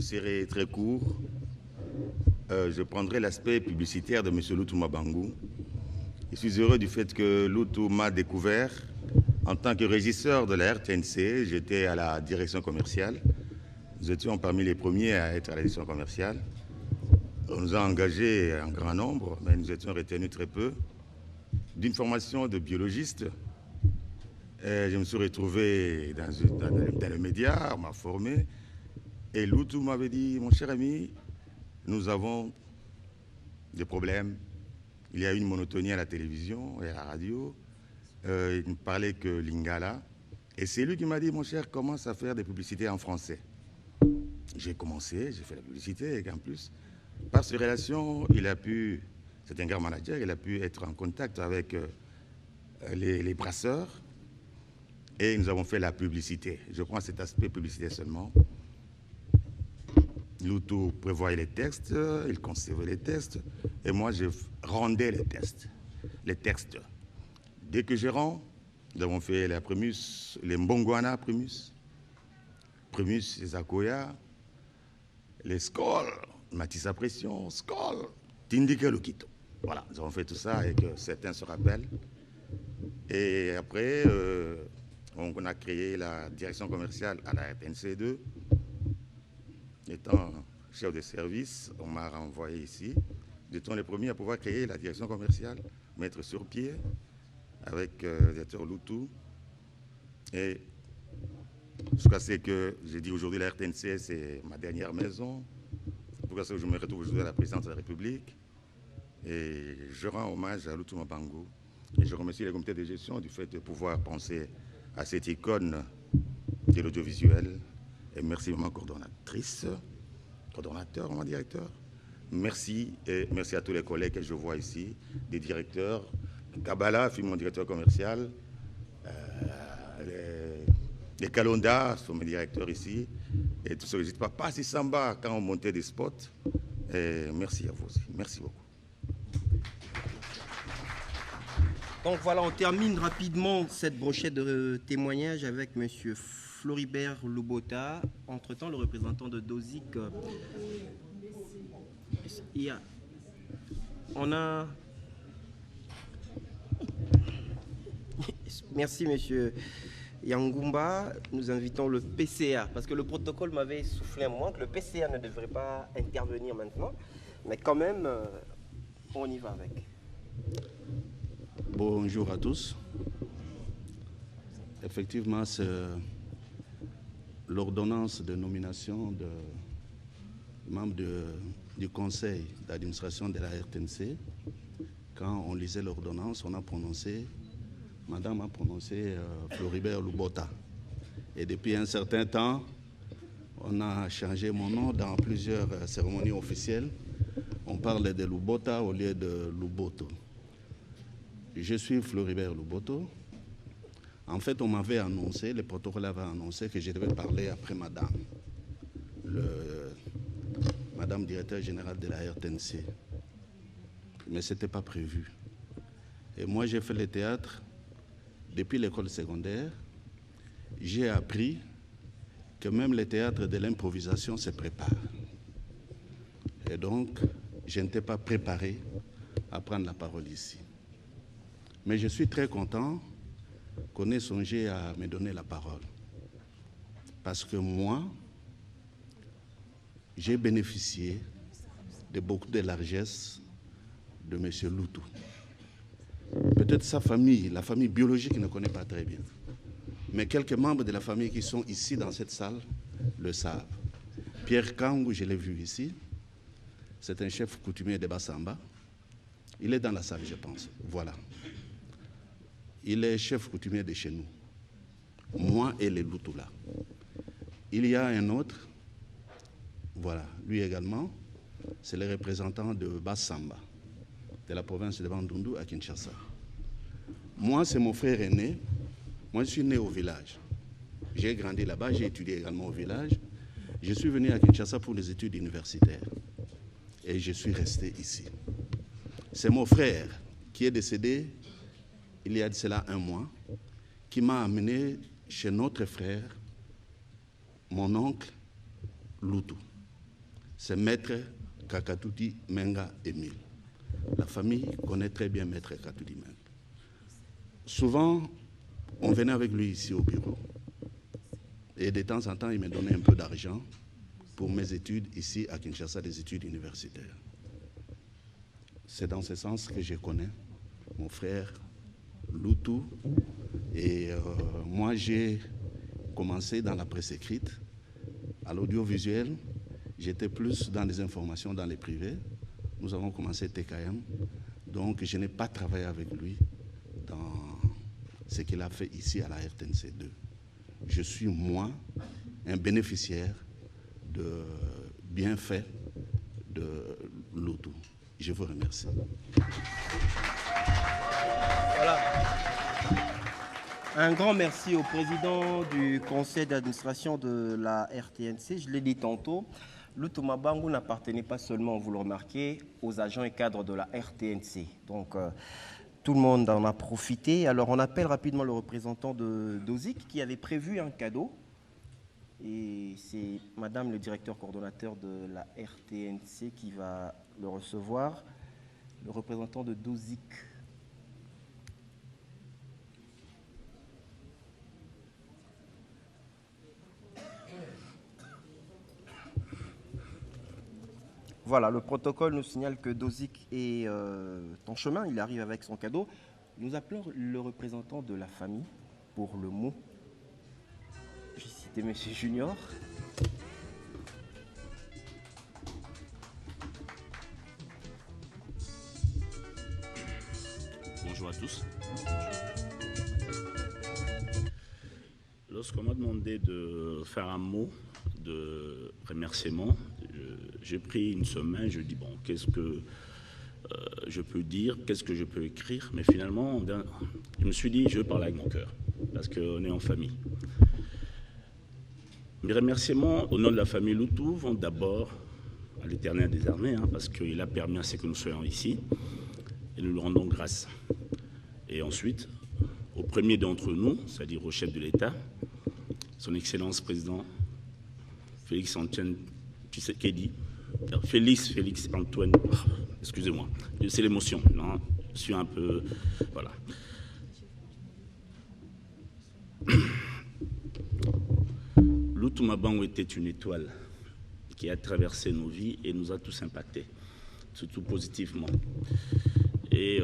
serai très court. Je prendrai l'aspect publicitaire de M. Lutu Mabangu. Je suis heureux du fait que Lutu m'a découvert en tant que régisseur de la RTNC. J'étais à la direction commerciale. Nous étions parmi les premiers à être à la direction commerciale. On nous a engagés en grand nombre, mais nous étions retenus très peu. D'une formation de biologiste, je me suis retrouvé dans le média, on m'a formé. Et Lutu m'avait dit, mon cher ami, nous avons des problèmes. Il y a une monotonie à la télévision et à la radio. Il ne parlait que lingala. Et c'est lui qui m'a dit, mon cher, commence à faire des publicités en français. J'ai commencé, j'ai fait la publicité, et en plus, par ses relations, il a pu, c'est un grand manager, il a pu être en contact avec les brasseurs et nous avons fait la publicité. Je prends cet aspect publicité seulement. Lutu prévoyait les textes, il concevait les textes et moi je rendais les textes. Dès que je rends, nous avons fait la Primus, les Mbongwana Primus, les Akoya, les Skoll, Matisse à pression, Skoll, Tindike Lokito. Voilà, nous avons fait tout ça et que certains se rappellent. Et après, on a créé la direction commerciale à la RTNC2. Étant chef de service, on m'a renvoyé ici. Nous étions les premiers à pouvoir créer la direction commerciale, mettre sur pied avec le directeur Lutu. Et jusqu'à ce que j'ai dit aujourd'hui, la RTNC, c'est ma dernière maison. Pourquoi je me retrouve aujourd'hui à la présidence de la République. Et je rends hommage à Lutu Mabangu. Et je remercie les comités de gestion du fait de pouvoir penser à cette icône de l'audiovisuel. Et merci maman coordonnatrice, coordonnateur, maman directeur. Merci et merci à tous les collègues que je vois ici, des directeurs. Kabbalah, fut mon directeur commercial. Les Kalonda sont mes directeurs ici. Et tout ça, n'hésite pas. Pas si samba quand on montait des spots. Et merci à vous aussi. Merci beaucoup. Donc voilà, on termine rapidement cette brochette de témoignages avec M. Floribert Lubota. Entre-temps, le représentant de Dozic. On a... Merci, M. Yangumba. Nous invitons le PCA, parce que le protocole m'avait soufflé un moment que le PCA ne devrait pas intervenir maintenant. Mais quand même, on y va avec. Bonjour à tous. Effectivement, c'est l'ordonnance de nomination de membres du conseil d'administration de la RTNC. Quand on lisait l'ordonnance, Madame a prononcé Floribert Lubota. Et depuis un certain temps, on a changé mon nom dans plusieurs cérémonies officielles. On parle de Lubota au lieu de Luboto. Je suis Floribert Luboto. En fait, on m'avait annoncé, le protocole avait annoncé que je devais parler après Madame, Madame directeur générale de la RTNC. Mais ce n'était pas prévu. Et moi, j'ai fait le théâtre depuis l'école secondaire. J'ai appris que même le théâtre de l'improvisation se prépare. Et donc, je n'étais pas préparé à prendre la parole ici. Mais je suis très content qu'on ait songé à me donner la parole. Parce que moi, j'ai bénéficié de beaucoup de largesses de M. Lutu. Peut-être sa famille, la famille biologique, ne connaît pas très bien. Mais quelques membres de la famille qui sont ici dans cette salle le savent. Pierre Kangou, je l'ai vu ici. C'est un chef coutumier de Bassamba. Il est dans la salle, je pense. Voilà. Il est chef coutumier de chez nous. Moi et les Lutu là. Il y a un autre, voilà, lui également, c'est le représentant de Bassamba, de la province de Bandundu à Kinshasa. Moi, c'est mon frère aîné. Moi, je suis né au village. J'ai grandi là-bas, j'ai étudié également au village. Je suis venu à Kinshasa pour les études universitaires. Et je suis resté ici. C'est mon frère qui est décédé il y a de cela un mois, qui m'a amené chez notre frère, mon oncle Lutu. c'est Maître Kakatouti Menga Émile. La famille connaît très bien Maître Kakatouti Menga. Souvent, on venait avec lui ici au bureau. Et de temps en temps, il me donnait un peu d'argent pour mes études ici à Kinshasa, des études universitaires. C'est dans ce sens que je connais mon frère Loutou. Et moi, j'ai commencé dans la presse écrite, à l'audiovisuel. J'étais plus dans les informations, dans les privés. Nous avons commencé TKM. Donc, je n'ai pas travaillé avec lui dans ce qu'il a fait ici à la RTNC2. Je suis, moi, un bénéficiaire de bienfaits de Loutou. Je vous remercie. Voilà. Un grand merci au président du conseil d'administration de la RTNC. Je l'ai dit tantôt, Loutou Mabangu n'appartenait pas seulement, vous le remarquez, aux agents et cadres de la RTNC. Donc, tout le monde en a profité. Alors, on appelle rapidement le représentant de d'OSIC qui avait prévu un cadeau. Et c'est Madame le directeur coordonnateur de la RTNC qui va le recevoir. Le représentant de DOSIC. Voilà, le protocole nous signale que DOSIC est en chemin, il arrive avec son cadeau. Nous appelons le représentant de la famille pour le mot. J'ai cité M. Junior. Bonjour à tous. Lorsqu'on m'a demandé de faire un mot de remerciement, j'ai pris une semaine, je dis bon, qu'est-ce que je peux dire, qu'est-ce que je peux écrire, mais finalement, je me suis dit, je veux parler avec mon cœur, parce qu'on est en famille. Mes remerciements au nom de la famille Loutou vont d'abord à l'Éternel des armées, parce qu'il a permis à ce que nous soyons ici, et nous lui rendons grâce. Et ensuite, au premier d'entre nous, c'est-à-dire au chef de l'État, son Excellence président Félix Antoine Tshisekedi, Félix Antoine, excusez-moi, c'est l'émotion, non, je suis un peu, voilà. Loutou Mabangu était une étoile qui a traversé nos vies et nous a tous impactés, surtout positivement. Et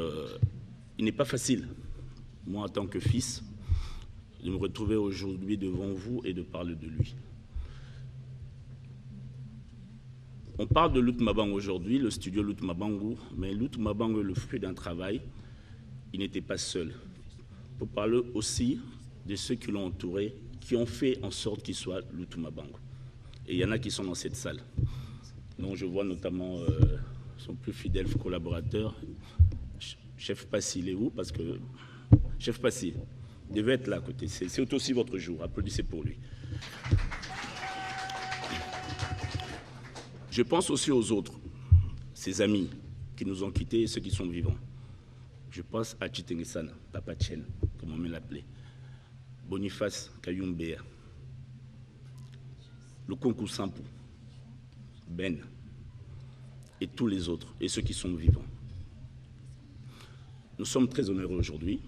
il n'est pas facile, moi en tant que fils, de me retrouver aujourd'hui devant vous et de parler de lui. On parle de Loutou Mabangu aujourd'hui, le studio Loutou Mabangu, mais Loutou Mabangu est le fruit d'un travail. Il n'était pas seul. On peut parler aussi de ceux qui l'ont entouré, qui ont fait en sorte qu'il soit Loutou Mabangu. Et il y en a qui sont dans cette salle. Donc je vois notamment son plus fidèle collaborateur, Chef Passy, il est où? Parce que Chef Passy devait être là à côté. C'est aussi votre jour. Applaudissez pour lui. Je pense aussi aux autres, ses amis qui nous ont quittés et ceux qui sont vivants. Je pense à Chitengesana, Papa Chen, comme on me l'appelait, Boniface Kayumbea, Lukonku Sampu, Ben, et tous les autres, et ceux qui sont vivants. Nous sommes très honorés aujourd'hui,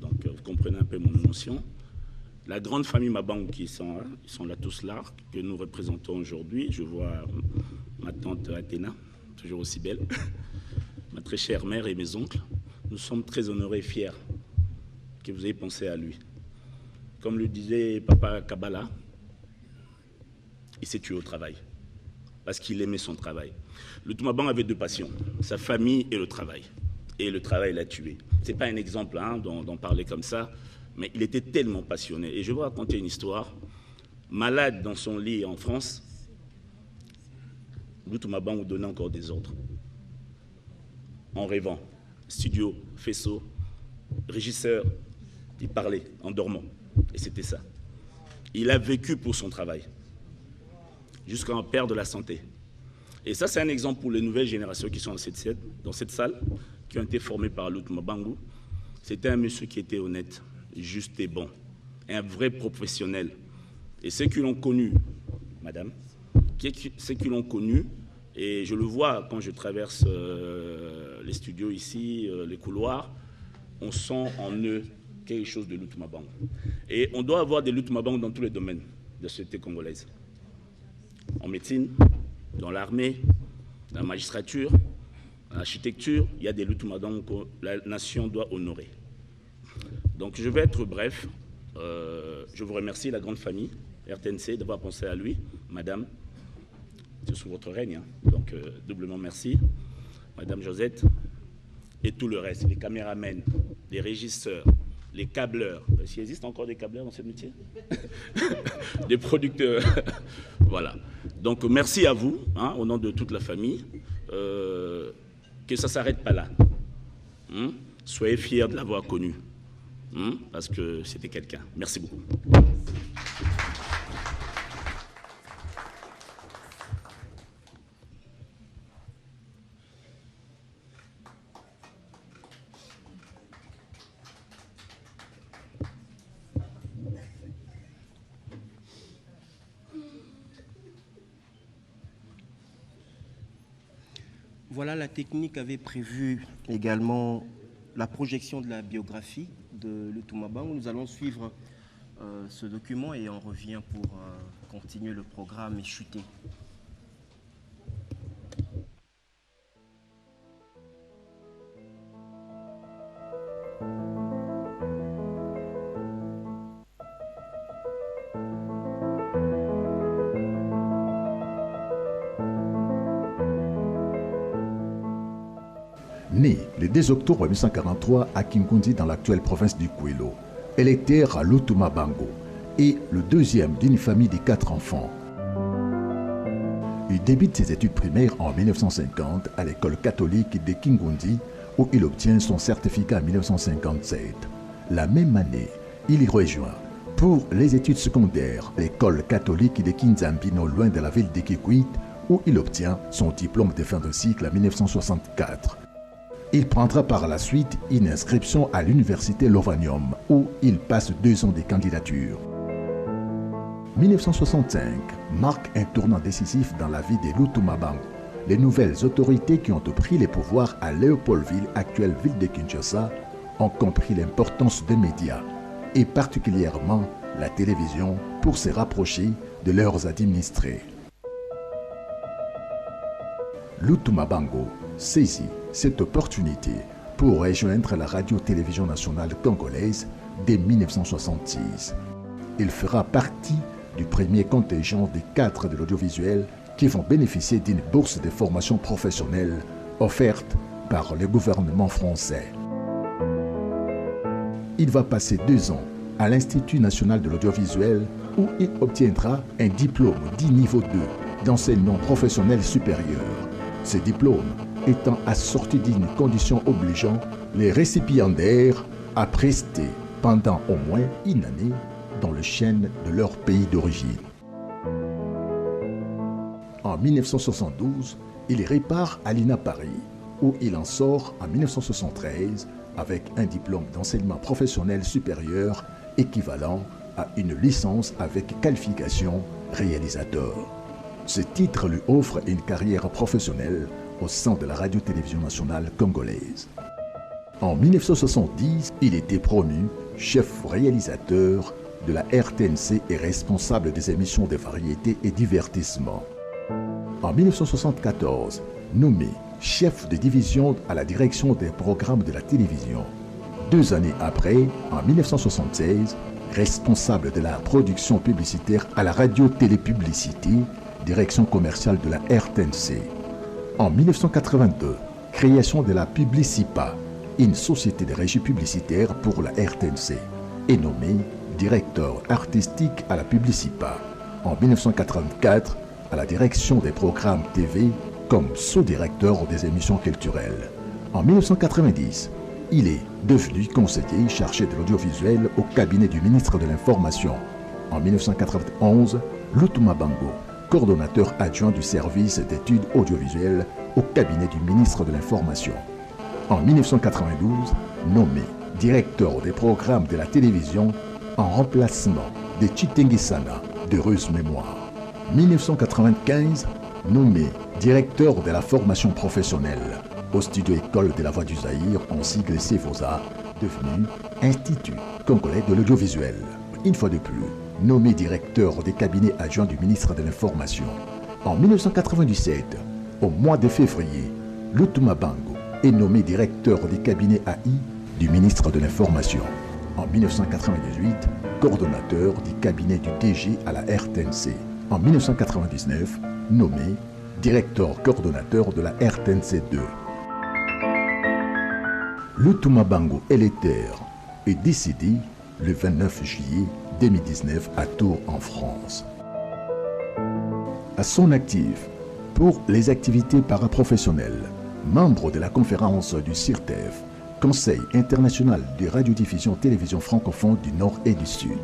donc vous comprenez un peu mon émotion. La grande famille Mabangu qui sont là, ils sont là tous là, que nous représentons aujourd'hui. Je vois ma tante Athéna, toujours aussi belle, ma très chère mère et mes oncles. Nous sommes très honorés et fiers que vous ayez pensé à lui. Comme le disait Papa Kabbalah, il s'est tué au travail, parce qu'il aimait son travail. Loutou Mabangu avait deux passions, sa famille et le travail. Et le travail l'a tué. Ce n'est pas un exemple d'en parler comme ça, mais il était tellement passionné. Et je vais vous raconter une histoire. Malade dans son lit en France, Loutou Mabangu donnait encore des ordres. En rêvant, studio, faisceau, régisseur, il parlait en dormant. Et c'était ça. Il a vécu pour son travail, jusqu'à en perdre la santé. Et ça, c'est un exemple pour les nouvelles générations qui sont dans cette salle, qui ont été formées par Loutou Mabangu. C'était un monsieur qui était honnête, juste et bon, un vrai professionnel. Et ceux qui l'ont connu, madame, ceux qui l'ont connu Et je le vois quand je traverse les studios ici, les couloirs, on sent en eux quelque chose de Lutuma Bango. Et on doit avoir des Lutuma Bango dans tous les domaines de la société congolaise. En médecine, dans l'armée, dans la magistrature, dans l'architecture, il y a des Lutuma Bango que la nation doit honorer. Donc je vais être bref. Je vous remercie, la grande famille RTNC, d'avoir pensé à lui. Madame, c'est sous votre règne, hein. Donc doublement merci. Madame Josette, et tout le reste, les caméramens, les régisseurs, les câbleurs. S'il existe encore des câbleurs dans ce métier? Des producteurs. Voilà. Donc merci à vous, hein, au nom de toute la famille. Que ça ne s'arrête pas là. Soyez fiers de l'avoir connu. Parce que c'était quelqu'un. Merci beaucoup. Voilà, la technique avait prévu également la projection de la biographie de Lutuma Bango. Nous allons suivre ce document et on revient pour continuer le programme et chuter. Né le 2 octobre 1943 à Kingundi dans l'actuelle province du Kouelo, électeur à Lutuma Bango et le deuxième d'une famille de 4 enfants. Il débute ses études primaires en 1950 à l'école catholique de Kingundi où il obtient son certificat en 1957. La même année, il y rejoint pour les études secondaires l'école catholique de Kinzambi non loin de la ville de Kikwit où il obtient son diplôme de fin de cycle en 1964. Il prendra par la suite une inscription à l'université Lovanium où il passe 2 ans de candidature. 1965 marque un tournant décisif dans la vie de Lutuma Bango. Les nouvelles autorités qui ont pris les pouvoirs à Léopoldville, actuelle ville de Kinshasa, ont compris l'importance des médias et particulièrement la télévision pour se rapprocher de leurs administrés. Lutuma Bango saisit cette opportunité pour rejoindre la radio-télévision nationale congolaise dès 1966. Il fera partie du premier contingent des cadres de l'audiovisuel qui vont bénéficier d'une bourse de formation professionnelle offerte par le gouvernement français. Il va passer 2 ans à l'Institut national de l'audiovisuel où il obtiendra un diplôme dit niveau 2 d'enseignement professionnel supérieur. Ce diplôme étant assorti d'une condition obligeant les récipiendaires à prester pendant au moins une année dans le chaîne de leur pays d'origine. En 1972, il repart à l'INA Paris, où il en sort en 1973 avec un diplôme d'enseignement professionnel supérieur équivalent à une licence avec qualification réalisateur. Ce titre lui offre une carrière professionnelle au sein de la radio-télévision nationale congolaise. En 1970, il était promu chef réalisateur de la RTNC et responsable des émissions de variété et divertissement. En 1974, nommé chef de division à la direction des programmes de la télévision. 2 années après, en 1976, responsable de la production publicitaire à la radio-télépublicité, direction commerciale de la RTNC. En 1982, création de la Publicipa, une société de régie publicitaire pour la RTNC, et nommé directeur artistique à la Publicipa. En 1984, à la direction des programmes TV comme sous-directeur des émissions culturelles. En 1990, il est devenu conseiller chargé de l'audiovisuel au cabinet du ministre de l'Information. En 1991, Lutuma Bango, coordonnateur adjoint du service d'études audiovisuelles au cabinet du ministre de l'Information. En 1992, nommé directeur des programmes de la télévision en remplacement de Chitengisana, d'heureuse mémoire. 1995, nommé directeur de la formation professionnelle au Studio École de la Voix du Zaïre, en sigle CEVOSA, devenu Institut congolais de l'audiovisuel. Une fois de plus, nommé directeur des cabinets adjoints du ministre de l'Information. En 1997, au mois de février, Lutuma Bango est nommé directeur des cabinets AI du ministre de l'Information. En 1998, coordonnateur du cabinet du DG à la RTNC. En 1999, nommé directeur coordonnateur de la RTNC 2. Lutuma Bango Eleter est décédé le 29 juillet 2019 à Tours en France. À son actif, pour les activités paraprofessionnelles, membre de la conférence du CIRTEF, Conseil international de radiodiffusion télévision francophone du Nord et du Sud,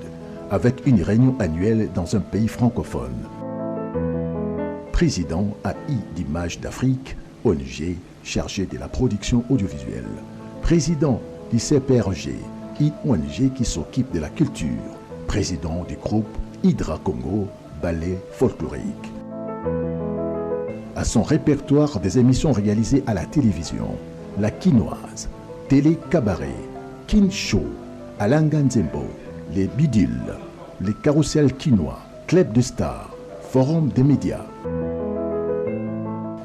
avec une réunion annuelle dans un pays francophone. Président AI d'Images d'Afrique, ONG chargé de la production audiovisuelle. Président du CPRG, une ONG qui s'occupe de la culture. Président du groupe Hydra Congo, ballet folklorique. À son répertoire des émissions réalisées à la télévision, La Quinoise, Télé Cabaret, Kin Show, Alanga Nzembo, Les Bidules, Les Carousels Quinois, Club de Stars, Forum des médias.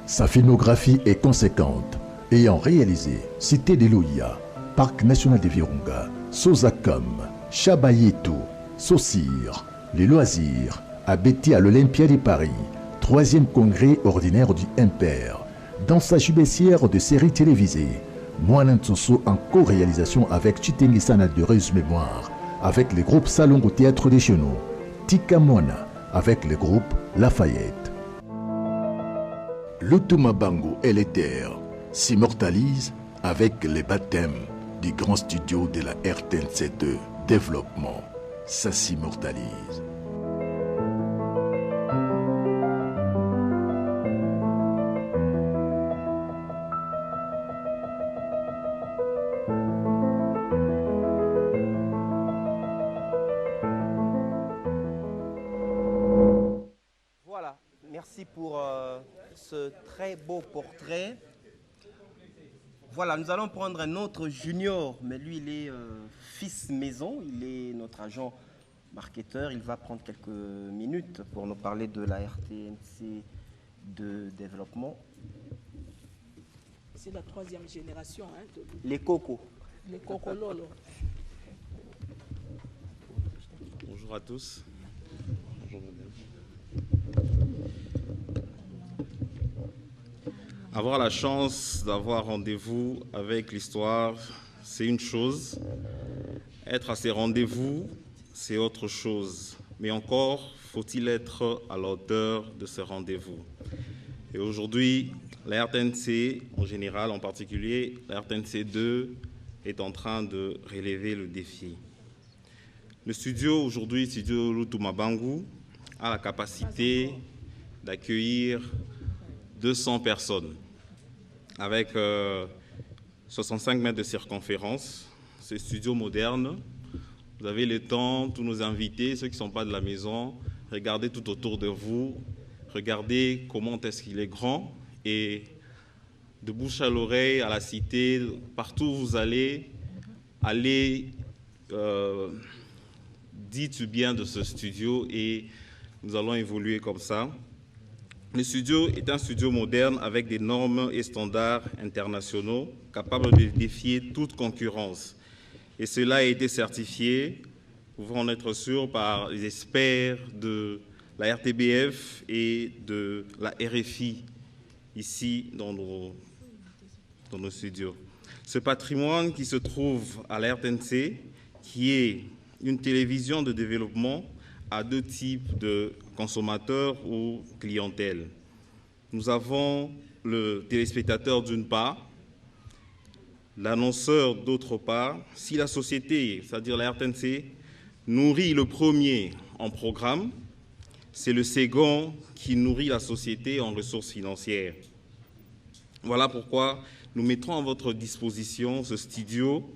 Sa filmographie est conséquente, ayant réalisé Cité de l'Ouïa, Parc National de Virunga, Sozakam, Chabayeto, Saucire, Les Loisirs, Abeti à l'Olympia de Paris, 3e congrès ordinaire du MPR, dans sa jubissière de séries télévisées, Moana Ntsoso en co-réalisation avec Chitengisana de Reus Mémoire, avec le groupe Salon au Théâtre des Chenaux, Tika Moana avec le groupe Lafayette. Lutuma Bango Eleter s'immortalise avec les baptêmes du grand studio de la RTNC2 Développement. Ça s'immortalise. Voilà, merci pour ce très beau portrait. Voilà, nous allons prendre un autre junior, mais lui, il est fils maison, il est notre agent marketeur. Il va prendre quelques minutes pour nous parler de la RTNC de développement. C'est la 3e génération. Hein, les cocos. Les cocololo. Bonjour à tous. Bonjour madame. Avoir la chance d'avoir rendez-vous avec l'histoire, c'est une chose. Être à ces rendez-vous, c'est autre chose. Mais encore, faut-il être à la hauteur de ce rendez-vous. Et aujourd'hui, la RTNC, en général, en particulier, la RTNC 2, est en train de relever le défi. Le studio, aujourd'hui, studio Lutuma Bango, a la capacité d'accueillir 200 personnes avec 65 mètres de circonférence. C'est studio moderne. Vous avez le temps, tous nos invités, ceux qui ne sont pas de la maison, regardez tout autour de vous, regardez comment est-ce qu'il est grand et de bouche à l'oreille, à la cité, partout où vous allez dites bien de ce studio et nous allons évoluer comme ça. Le studio est un studio moderne avec des normes et standards internationaux capables de défier toute concurrence. Et cela a été certifié, vous pouvez en être sûr, par les experts de la RTBF et de la RFI ici dans nos studios. Ce patrimoine qui se trouve à la RTNC, qui est une télévision de développement, à 2 types de consommateurs ou clientèle. Nous avons le téléspectateur d'une part, l'annonceur d'autre part. Si la société, c'est-à-dire la RTNC, nourrit le premier en programme, c'est le second qui nourrit la société en ressources financières. Voilà pourquoi nous mettrons à votre disposition ce studio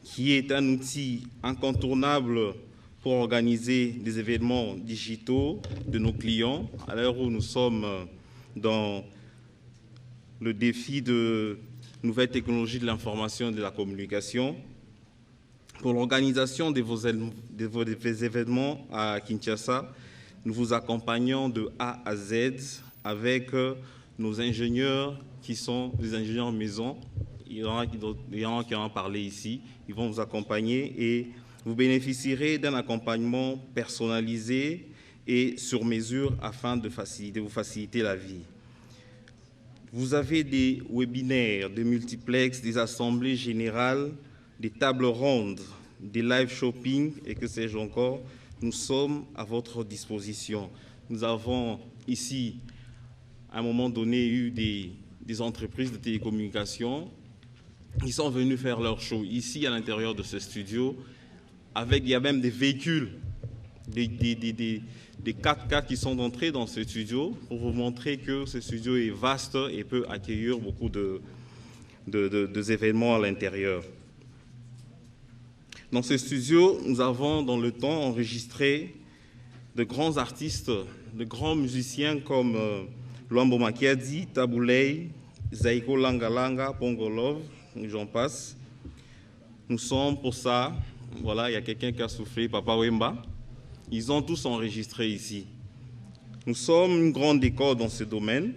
qui est un outil incontournable pour organiser des événements digitaux de nos clients à l'heure où nous sommes dans le défi de nouvelles technologies de l'information et de la communication, pour l'organisation de vos événements à Kinshasa. Nous vous accompagnons de A à Z avec nos ingénieurs qui sont des ingénieurs maison. Il y en a qui en ont parlé ici. Ils vont vous accompagner et vous bénéficierez d'un accompagnement personnalisé et sur mesure afin de vous faciliter la vie. Vous avez des webinaires, des multiplex, des assemblées générales, des tables rondes, des live shopping et que sais-je encore. Nous sommes à votre disposition. Nous avons ici, à un moment donné, eu des entreprises de télécommunications qui sont venus faire leur show ici à l'intérieur de ce studio. Il y a même des véhicules, des 4x4 qui sont entrés dans ce studio pour vous montrer que ce studio est vaste et peut accueillir beaucoup d'événements à l'intérieur. Dans ce studio, nous avons dans le temps enregistré de grands artistes, de grands musiciens comme Luambo Makiadi, Tabouley, Zaiko Langalanga, Pongolov, j'en passe. Nous sommes pour ça, voilà, il y a quelqu'un qui a soufflé, Papa Wemba. Ils ont tous enregistré ici. Nous sommes une grande école dans ce domaine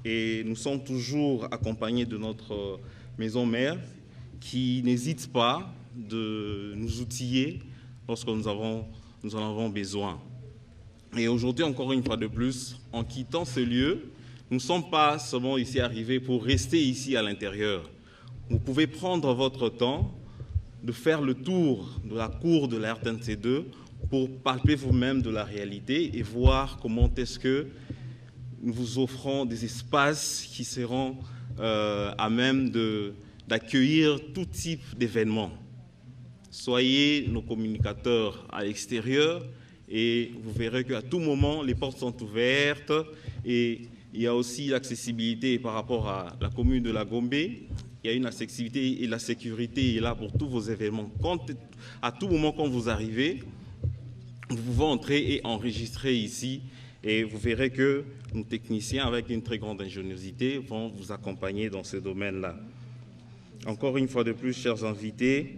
et nous sommes toujours accompagnés de notre maison mère qui n'hésite pas de nous outiller lorsque nous en avons besoin. Et aujourd'hui, encore une fois de plus, en quittant ce lieu, nous ne sommes pas seulement ici arrivés pour rester ici à l'intérieur. Vous pouvez prendre votre temps de faire le tour de la cour de la RTNC2 pour palper vous-même de la réalité et voir comment est-ce que nous vous offrons des espaces qui seront à même d'accueillir tout type d'événements. Soyez nos communicateurs à l'extérieur et vous verrez qu'à tout moment, les portes sont ouvertes et il y a aussi l'accessibilité par rapport à la commune de la Gombe. Il y a une accessibilité et la sécurité est là pour tous vos événements. À tout moment, quand vous arrivez, vous pouvez entrer et enregistrer ici et vous verrez que nos techniciens, avec une très grande ingéniosité, vont vous accompagner dans ce domaine-là. Encore une fois de plus, chers invités,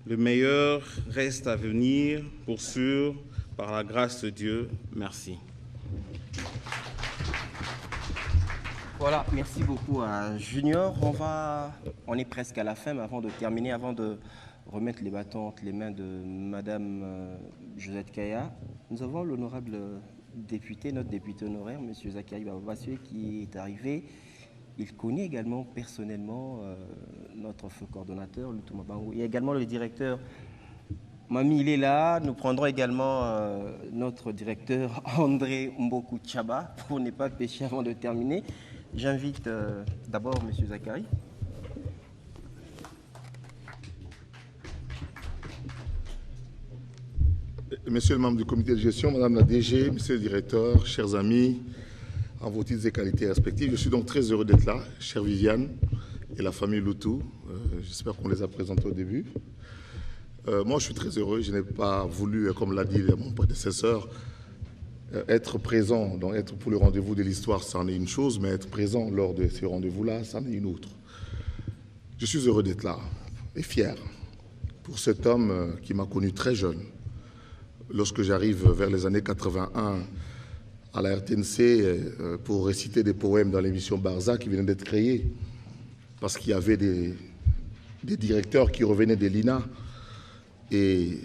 le meilleur reste à venir, pour sûr, par la grâce de Dieu. Merci. Voilà, merci beaucoup à Junior. On est presque à la fin, mais avant de terminer, avant de remettre les bâtons entre les mains de Madame Josette Kaya, nous avons l'honorable député, notre député honoraire, Monsieur Zakari Babassue, qui est arrivé. Il connaît également personnellement notre feu coordonnateur, Lutu Mabangu. Il y a également le directeur Mami, il est là. Nous prendrons également notre directeur André Mboku Tchaba pour ne pas pécher avant de terminer. J'invite d'abord M. Zakari. Monsieur le membre du comité de gestion, Madame la DG, Monsieur le directeur, chers amis, en vos titres et qualités respectives, je suis donc très heureux d'être là, chère Viviane et la famille Lutu. J'espère qu'on les a présentés au début. Moi, je suis très heureux. Je n'ai pas voulu, comme l'a dit mon prédécesseur, être présent, donc être pour le rendez-vous de l'histoire, c'en est une chose, mais être présent lors de ces rendez-vous-là, c'en est une autre. Je suis heureux d'être là et fier pour cet homme qui m'a connu très jeune. Lorsque j'arrive vers les années 81 à la RTNC pour réciter des poèmes dans l'émission Barza qui venait d'être créée, parce qu'il y avait des directeurs qui revenaient de l'INA, et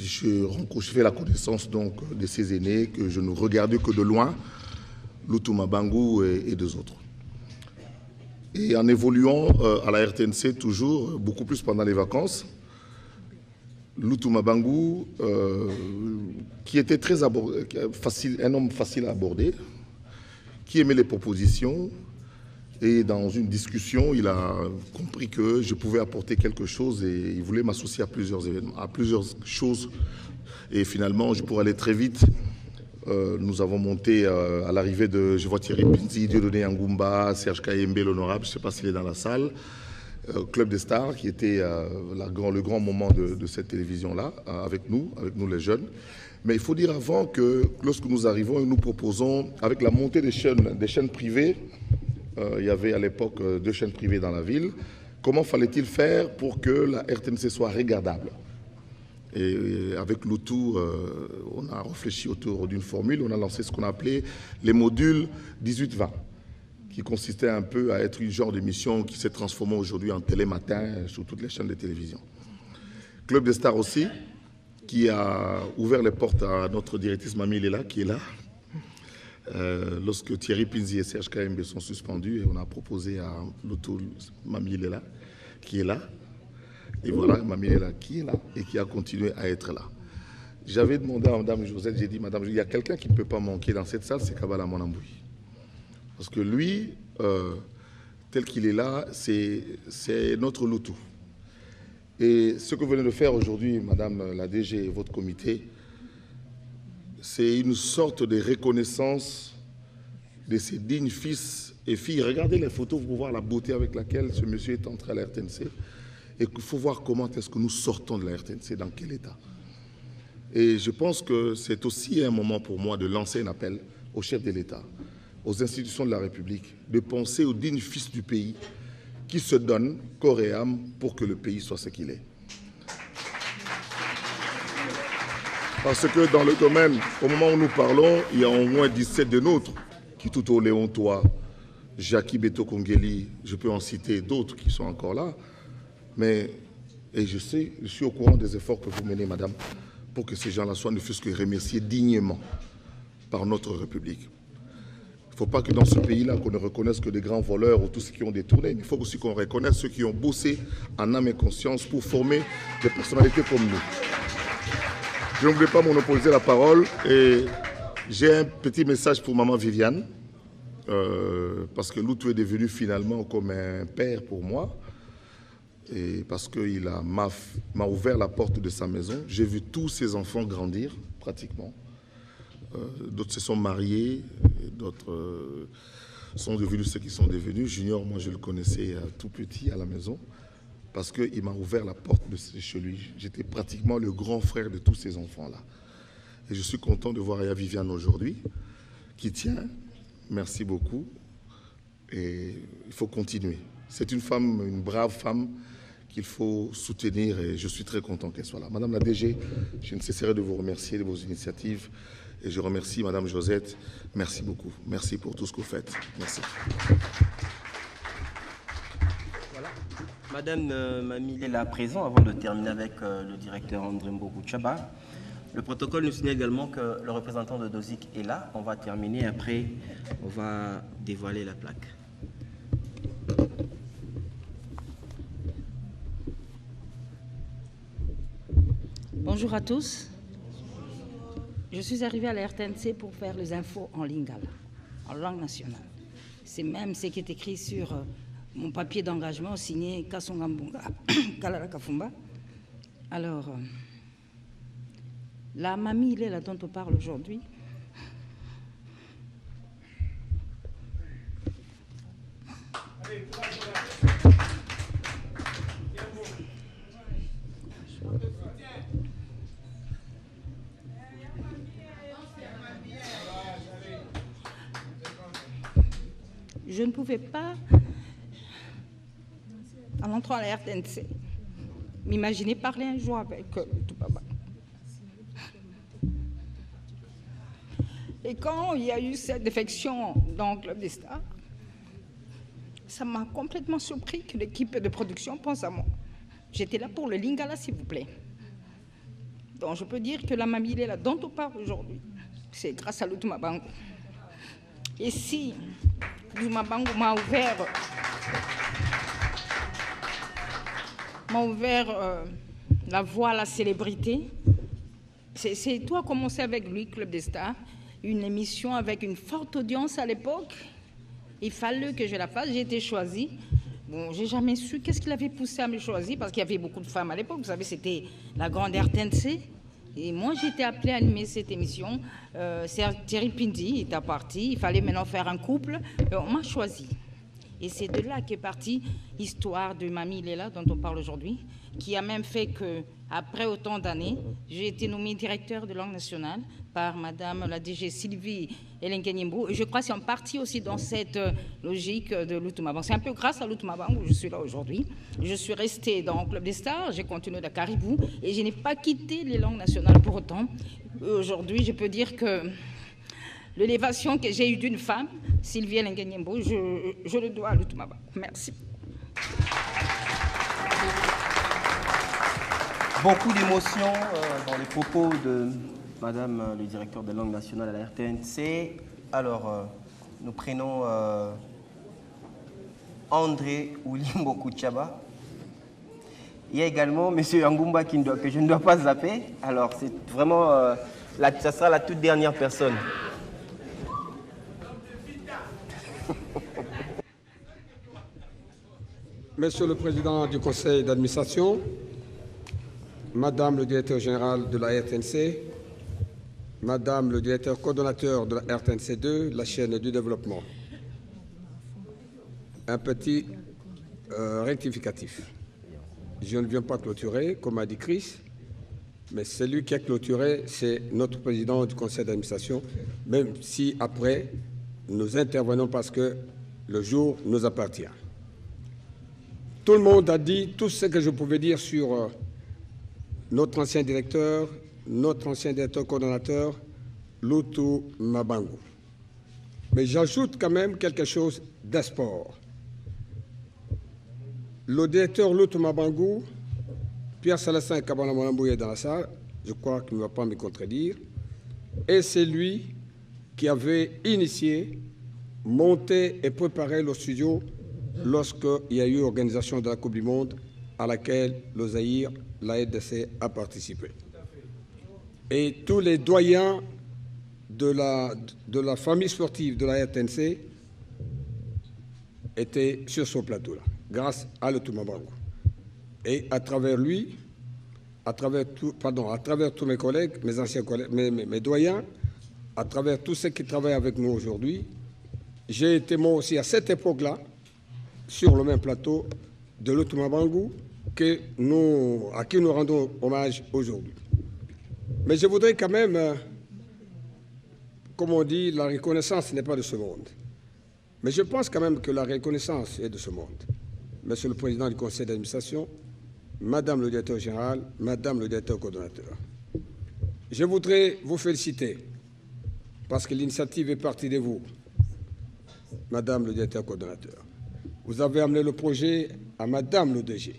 je fais la connaissance donc de ces aînés que je ne regardais que de loin, Lutu Mabangu et deux autres. Et en évoluant à la RTNC toujours, beaucoup plus pendant les vacances, Lutu Mabangu, qui était très un homme facile à aborder, qui aimait les propositions, et dans une discussion, il a compris que je pouvais apporter quelque chose et il voulait m'associer à plusieurs événements, à plusieurs choses. Et finalement, pour aller très vite, nous avons monté à l'arrivée de, je vois Thierry Pinzi, Dieudonné Angumba, Serge Kayembe, l'honorable, je ne sais pas s'il est dans la salle, Club des Stars, qui était le grand moment de cette télévision-là, avec nous les jeunes. Mais il faut dire avant que lorsque nous arrivons et nous proposons, avec la montée des chaînes privées, il y avait à l'époque 2 chaînes privées dans la ville, comment fallait-il faire pour que la RTNC soit regardable? Et avec Loutou, on a réfléchi autour d'une formule, on a lancé ce qu'on appelait les modules 18-20, qui consistait un peu à être une genre d'émission qui s'est transformée aujourd'hui en télématin sur toutes les chaînes de télévision. Club des Stars aussi, qui a ouvert les portes à notre directrice Mamie Lela, qui est là, lorsque Thierry Pinzi et Serge KMB sont suspendus, et on a proposé à Loutou Mamie Lela, qui est là. Et voilà, Mamie Lela qui est là et qui a continué à être là. J'avais demandé à Mme Josette, j'ai dit, Madame, il y a quelqu'un qui ne peut pas manquer dans cette salle, c'est Kabala Monamboui. Parce que lui, tel qu'il est là, c'est notre Loutou. Et ce que vous venez de faire aujourd'hui, Madame la DG et votre comité, c'est une sorte de reconnaissance de ces dignes fils et filles. Regardez les photos, vous pouvez voir la beauté avec laquelle ce monsieur est entré à la RTNC. Et il faut voir comment est-ce que nous sortons de la RTNC, dans quel état. Et je pense que c'est aussi un moment pour moi de lancer un appel au chef de l'État, aux institutions de la République, de penser aux dignes fils du pays qui se donnent corps et âme pour que le pays soit ce qu'il est. Parce que dans le domaine, au moment où nous parlons, il y a au moins 17 de nôtres, Kituto Léontois, Jackie Beto Kongeli, je peux en citer d'autres qui sont encore là. Mais, et je suis au courant des efforts que vous menez, madame, pour que ces gens-là soient ne fût-ce que remerciés dignement par notre République. Il ne faut pas que dans ce pays-là, qu'on ne reconnaisse que des grands voleurs ou tous ceux qui ont détourné, mais il faut aussi qu'on reconnaisse ceux qui ont bossé en âme et conscience pour former des personnalités comme nous. Je ne voulais pas monopoliser la parole et j'ai un petit message pour maman Viviane, parce que Loutou est devenu finalement comme un père pour moi. Et parce qu'il m'a ouvert la porte de sa maison. J'ai vu tous ses enfants grandir, pratiquement. D'autres se sont mariés, d'autres sont devenus ce qu'ils sont devenus. Junior, moi, je le connaissais tout petit à la maison, parce qu'il m'a ouvert la porte de chez lui. J'étais pratiquement le grand frère de tous ces enfants-là. Et je suis content de voir Aya Viviane aujourd'hui, qui tient. Merci beaucoup. Et il faut continuer. C'est une femme, une brave femme, qu'il faut soutenir et je suis très content qu'elle soit là. Madame la DG, je ne cesserai de vous remercier de vos initiatives et je remercie Madame Josette. Merci beaucoup. Merci pour tout ce que vous faites. Merci. Voilà. Madame Mamie est là présent avant de terminer avec le directeur André Mbogou-Tchaba. Le protocole nous signale également que le représentant de Dozik est là. On va terminer, après on va dévoiler la plaque. Bonjour à tous. Je suis arrivée à la RTNC pour faire les infos en lingala, en langue nationale. C'est même ce qui est écrit sur mon papier d'engagement signé Kasongambunga, Kalala Kafumba. Alors, la Mamie Lela dont on parle aujourd'hui, je ne pouvais pas, en entrant à la RTNC, m'imaginer parler un jour avec Toubaba. Et quand il y a eu cette défection dans le Club des Stars, ça m'a complètement surpris que l'équipe de production pense à moi. J'étais là pour le lingala, s'il vous plaît. Donc je peux dire que la Mamie Lela dont on parle aujourd'hui, c'est grâce à Loutou Mabango. Et si Loutou Mabango m'a ouvert la voie à la célébrité, c'est tout a commencé avec lui, Club des Stars, une émission avec une forte audience à l'époque. Il fallait que je la fasse, j'ai été choisie. Bon, j'ai jamais su qu'est-ce qui l'avait poussé à me choisir, parce qu'il y avait beaucoup de femmes à l'époque. Vous savez, c'était la grande RTNC. Et moi, j'ai été appelée à animer cette émission. Thierry Pindy était parti. Il fallait maintenant faire un couple. On m'a choisi. Et c'est de là qu'est partie l'histoire de Mamie Léla, dont on parle aujourd'hui, qui a même fait qu'après autant d'années, j'ai été nommée directeur de langue nationale par Madame la DG Sylvie Elenkenyimbo. Et je crois que c'est en partie aussi dans cette logique de Lutuma. C'est un peu grâce à Lutuma où je suis là aujourd'hui. Je suis restée dans le Club des Stars, j'ai continué à Caribou et je n'ai pas quitté les langues nationales pour autant. Aujourd'hui, je peux dire que l'élévation que j'ai eue d'une femme, Sylvie Elenkenyimbo, je le dois à Lutuma. Merci. Beaucoup d'émotions dans les propos de Madame le directeur de langue nationale à la RTNC. Alors, nous prenons André Oulimbo Kouchaba. Il y a également M. Yangumba que je ne dois pas zapper. Alors, c'est vraiment, ça sera la toute dernière personne. Monsieur le Président du Conseil d'administration, Madame le Directeur général de la RTNC, Madame le Directeur coordonnateur de la RTNC2, la chaîne du développement. Un petit rectificatif. Je ne viens pas clôturer, comme a dit Chris, mais celui qui a clôturé, c'est notre Président du Conseil d'administration, même si après, nous intervenons parce que le jour nous appartient. Tout le monde a dit tout ce que je pouvais dire sur notre ancien directeur coordonnateur, Lutu Mabangu. Mais j'ajoute quand même quelque chose d'espoir. Le directeur Lutu Mabangu, Pierre-Célestin Kabana-Molambouye est dans la salle, je crois qu'il ne va pas me contredire, et c'est lui qui avait initié, monté et préparé le studio lorsqu'il y a eu l'organisation de la Coupe du Monde à laquelle le Zaïre, la RDC, a participé. Et tous les doyens de la famille sportive de la RTNC étaient sur ce plateau-là, grâce à Lutu Mabangu. Et à travers lui, à travers tous mes collègues, mes anciens collègues, mes doyens, à travers tous ceux qui travaillent avec nous aujourd'hui, j'ai été moi aussi à cette époque-là, sur le même plateau de Lutu Mabangu, à qui nous rendons hommage aujourd'hui. Mais je voudrais quand même, comme on dit, la reconnaissance n'est pas de ce monde. Mais je pense quand même que la reconnaissance est de ce monde. Monsieur le Président du Conseil d'administration, Madame le Directeur général, Madame le Directeur coordonnateur, je voudrais vous féliciter parce que l'initiative est partie de vous, Madame le Directeur coordonnateur. Vous avez amené le projet à Madame le DG.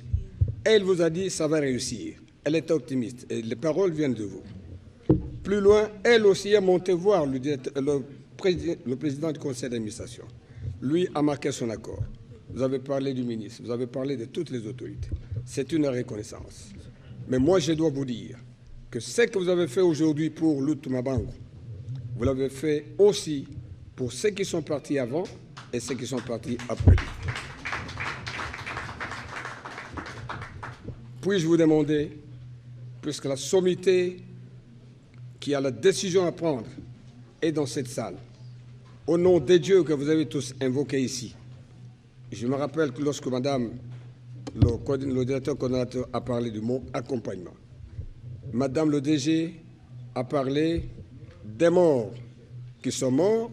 Elle vous a dit ça va réussir. Elle était optimiste et les paroles viennent de vous. Plus loin, elle aussi est montée voir le président du conseil d'administration. Lui a marqué son accord. Vous avez parlé du ministre, vous avez parlé de toutes les autorités. C'est une reconnaissance. Mais moi, je dois vous dire que ce que vous avez fait aujourd'hui pour Lutu Mabangu, vous l'avez fait aussi pour ceux qui sont partis avant et ceux qui sont partis après. Puis-je vous demander, puisque la sommité qui a la décision à prendre est dans cette salle, au nom des dieux que vous avez tous invoqués ici, je me rappelle que lorsque Madame le directeur coordonnateur a parlé du mot accompagnement, Madame le DG a parlé des morts qui sont morts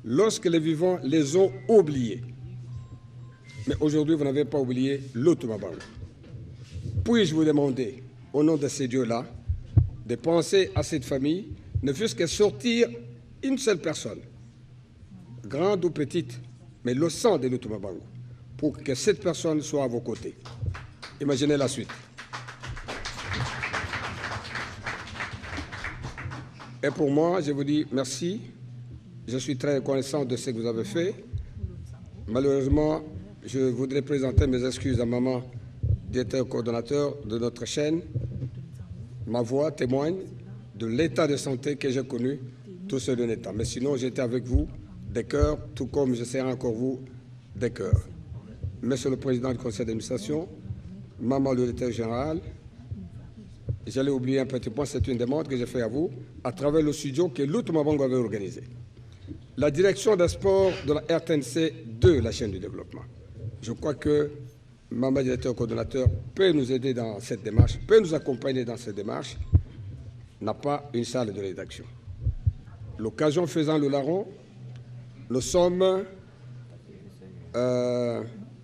lorsque les vivants les ont oubliés. Mais aujourd'hui, vous n'avez pas oublié Lutu Mabangu. Puis-je vous demander, au nom de ces dieux-là, de penser à cette famille, ne fût-ce que sortir une seule personne, grande ou petite, mais le sang de Lutu Mabangu, pour que cette personne soit à vos côtés. Imaginez la suite. Et pour moi, je vous dis merci. Je suis très reconnaissant de ce que vous avez fait. Malheureusement, je voudrais présenter mes excuses à maman, directeur coordonnateur de notre chaîne. Ma voix témoigne de l'état de santé que j'ai connu tout ce d'un état. Mais sinon, j'étais avec vous des cœurs, tout comme je serai encore vous des cœurs. Monsieur le Président du Conseil d'administration, maman le directeur général, j'allais oublier un petit point, c'est une demande que j'ai faite à vous, à travers le studio que Lutu Mabangu avait organisé. la direction des sports de la RTNC de la chaîne du développement. Je crois que Maman directeur coordonnateur peut nous aider dans cette démarche, peut nous accompagner dans cette démarche, n'a pas une salle de rédaction. L'occasion faisant le larron, nous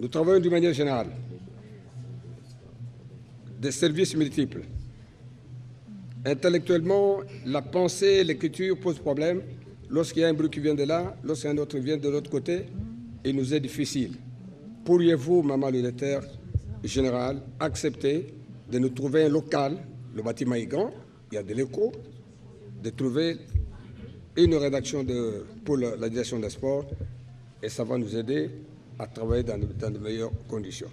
travaillons d'une manière générale. Des services multiples. Intellectuellement, la pensée, l'écriture posent problème. Lorsqu'il y a un bruit qui vient de là, lorsqu'un autre vient de l'autre côté, il nous est difficile. Pourriez-vous, maman le directeur général, accepter de nous trouver un local, le bâtiment est grand, il y a de l'écho, de trouver une rédaction pour la direction des sports, et ça va nous aider à travailler dans de meilleures conditions.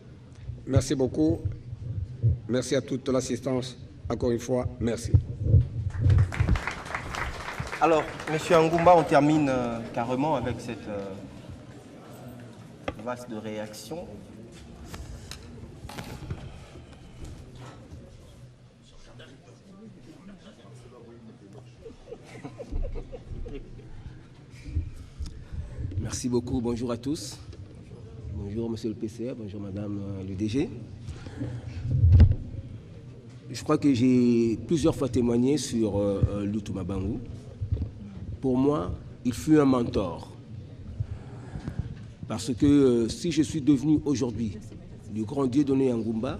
Merci beaucoup. Merci à toute l'assistance. Encore une fois, merci. Alors, Monsieur Angoumba, on termine carrément avec cette vaste de réaction. Merci beaucoup. Bonjour à tous. Bonjour, Monsieur le PCA. Bonjour, Madame le DG. Je crois que j'ai plusieurs fois témoigné sur Lutu Mabangu. Pour moi, il fut un mentor. Parce que si je suis devenu aujourd'hui le grand Dieudonné Angoumba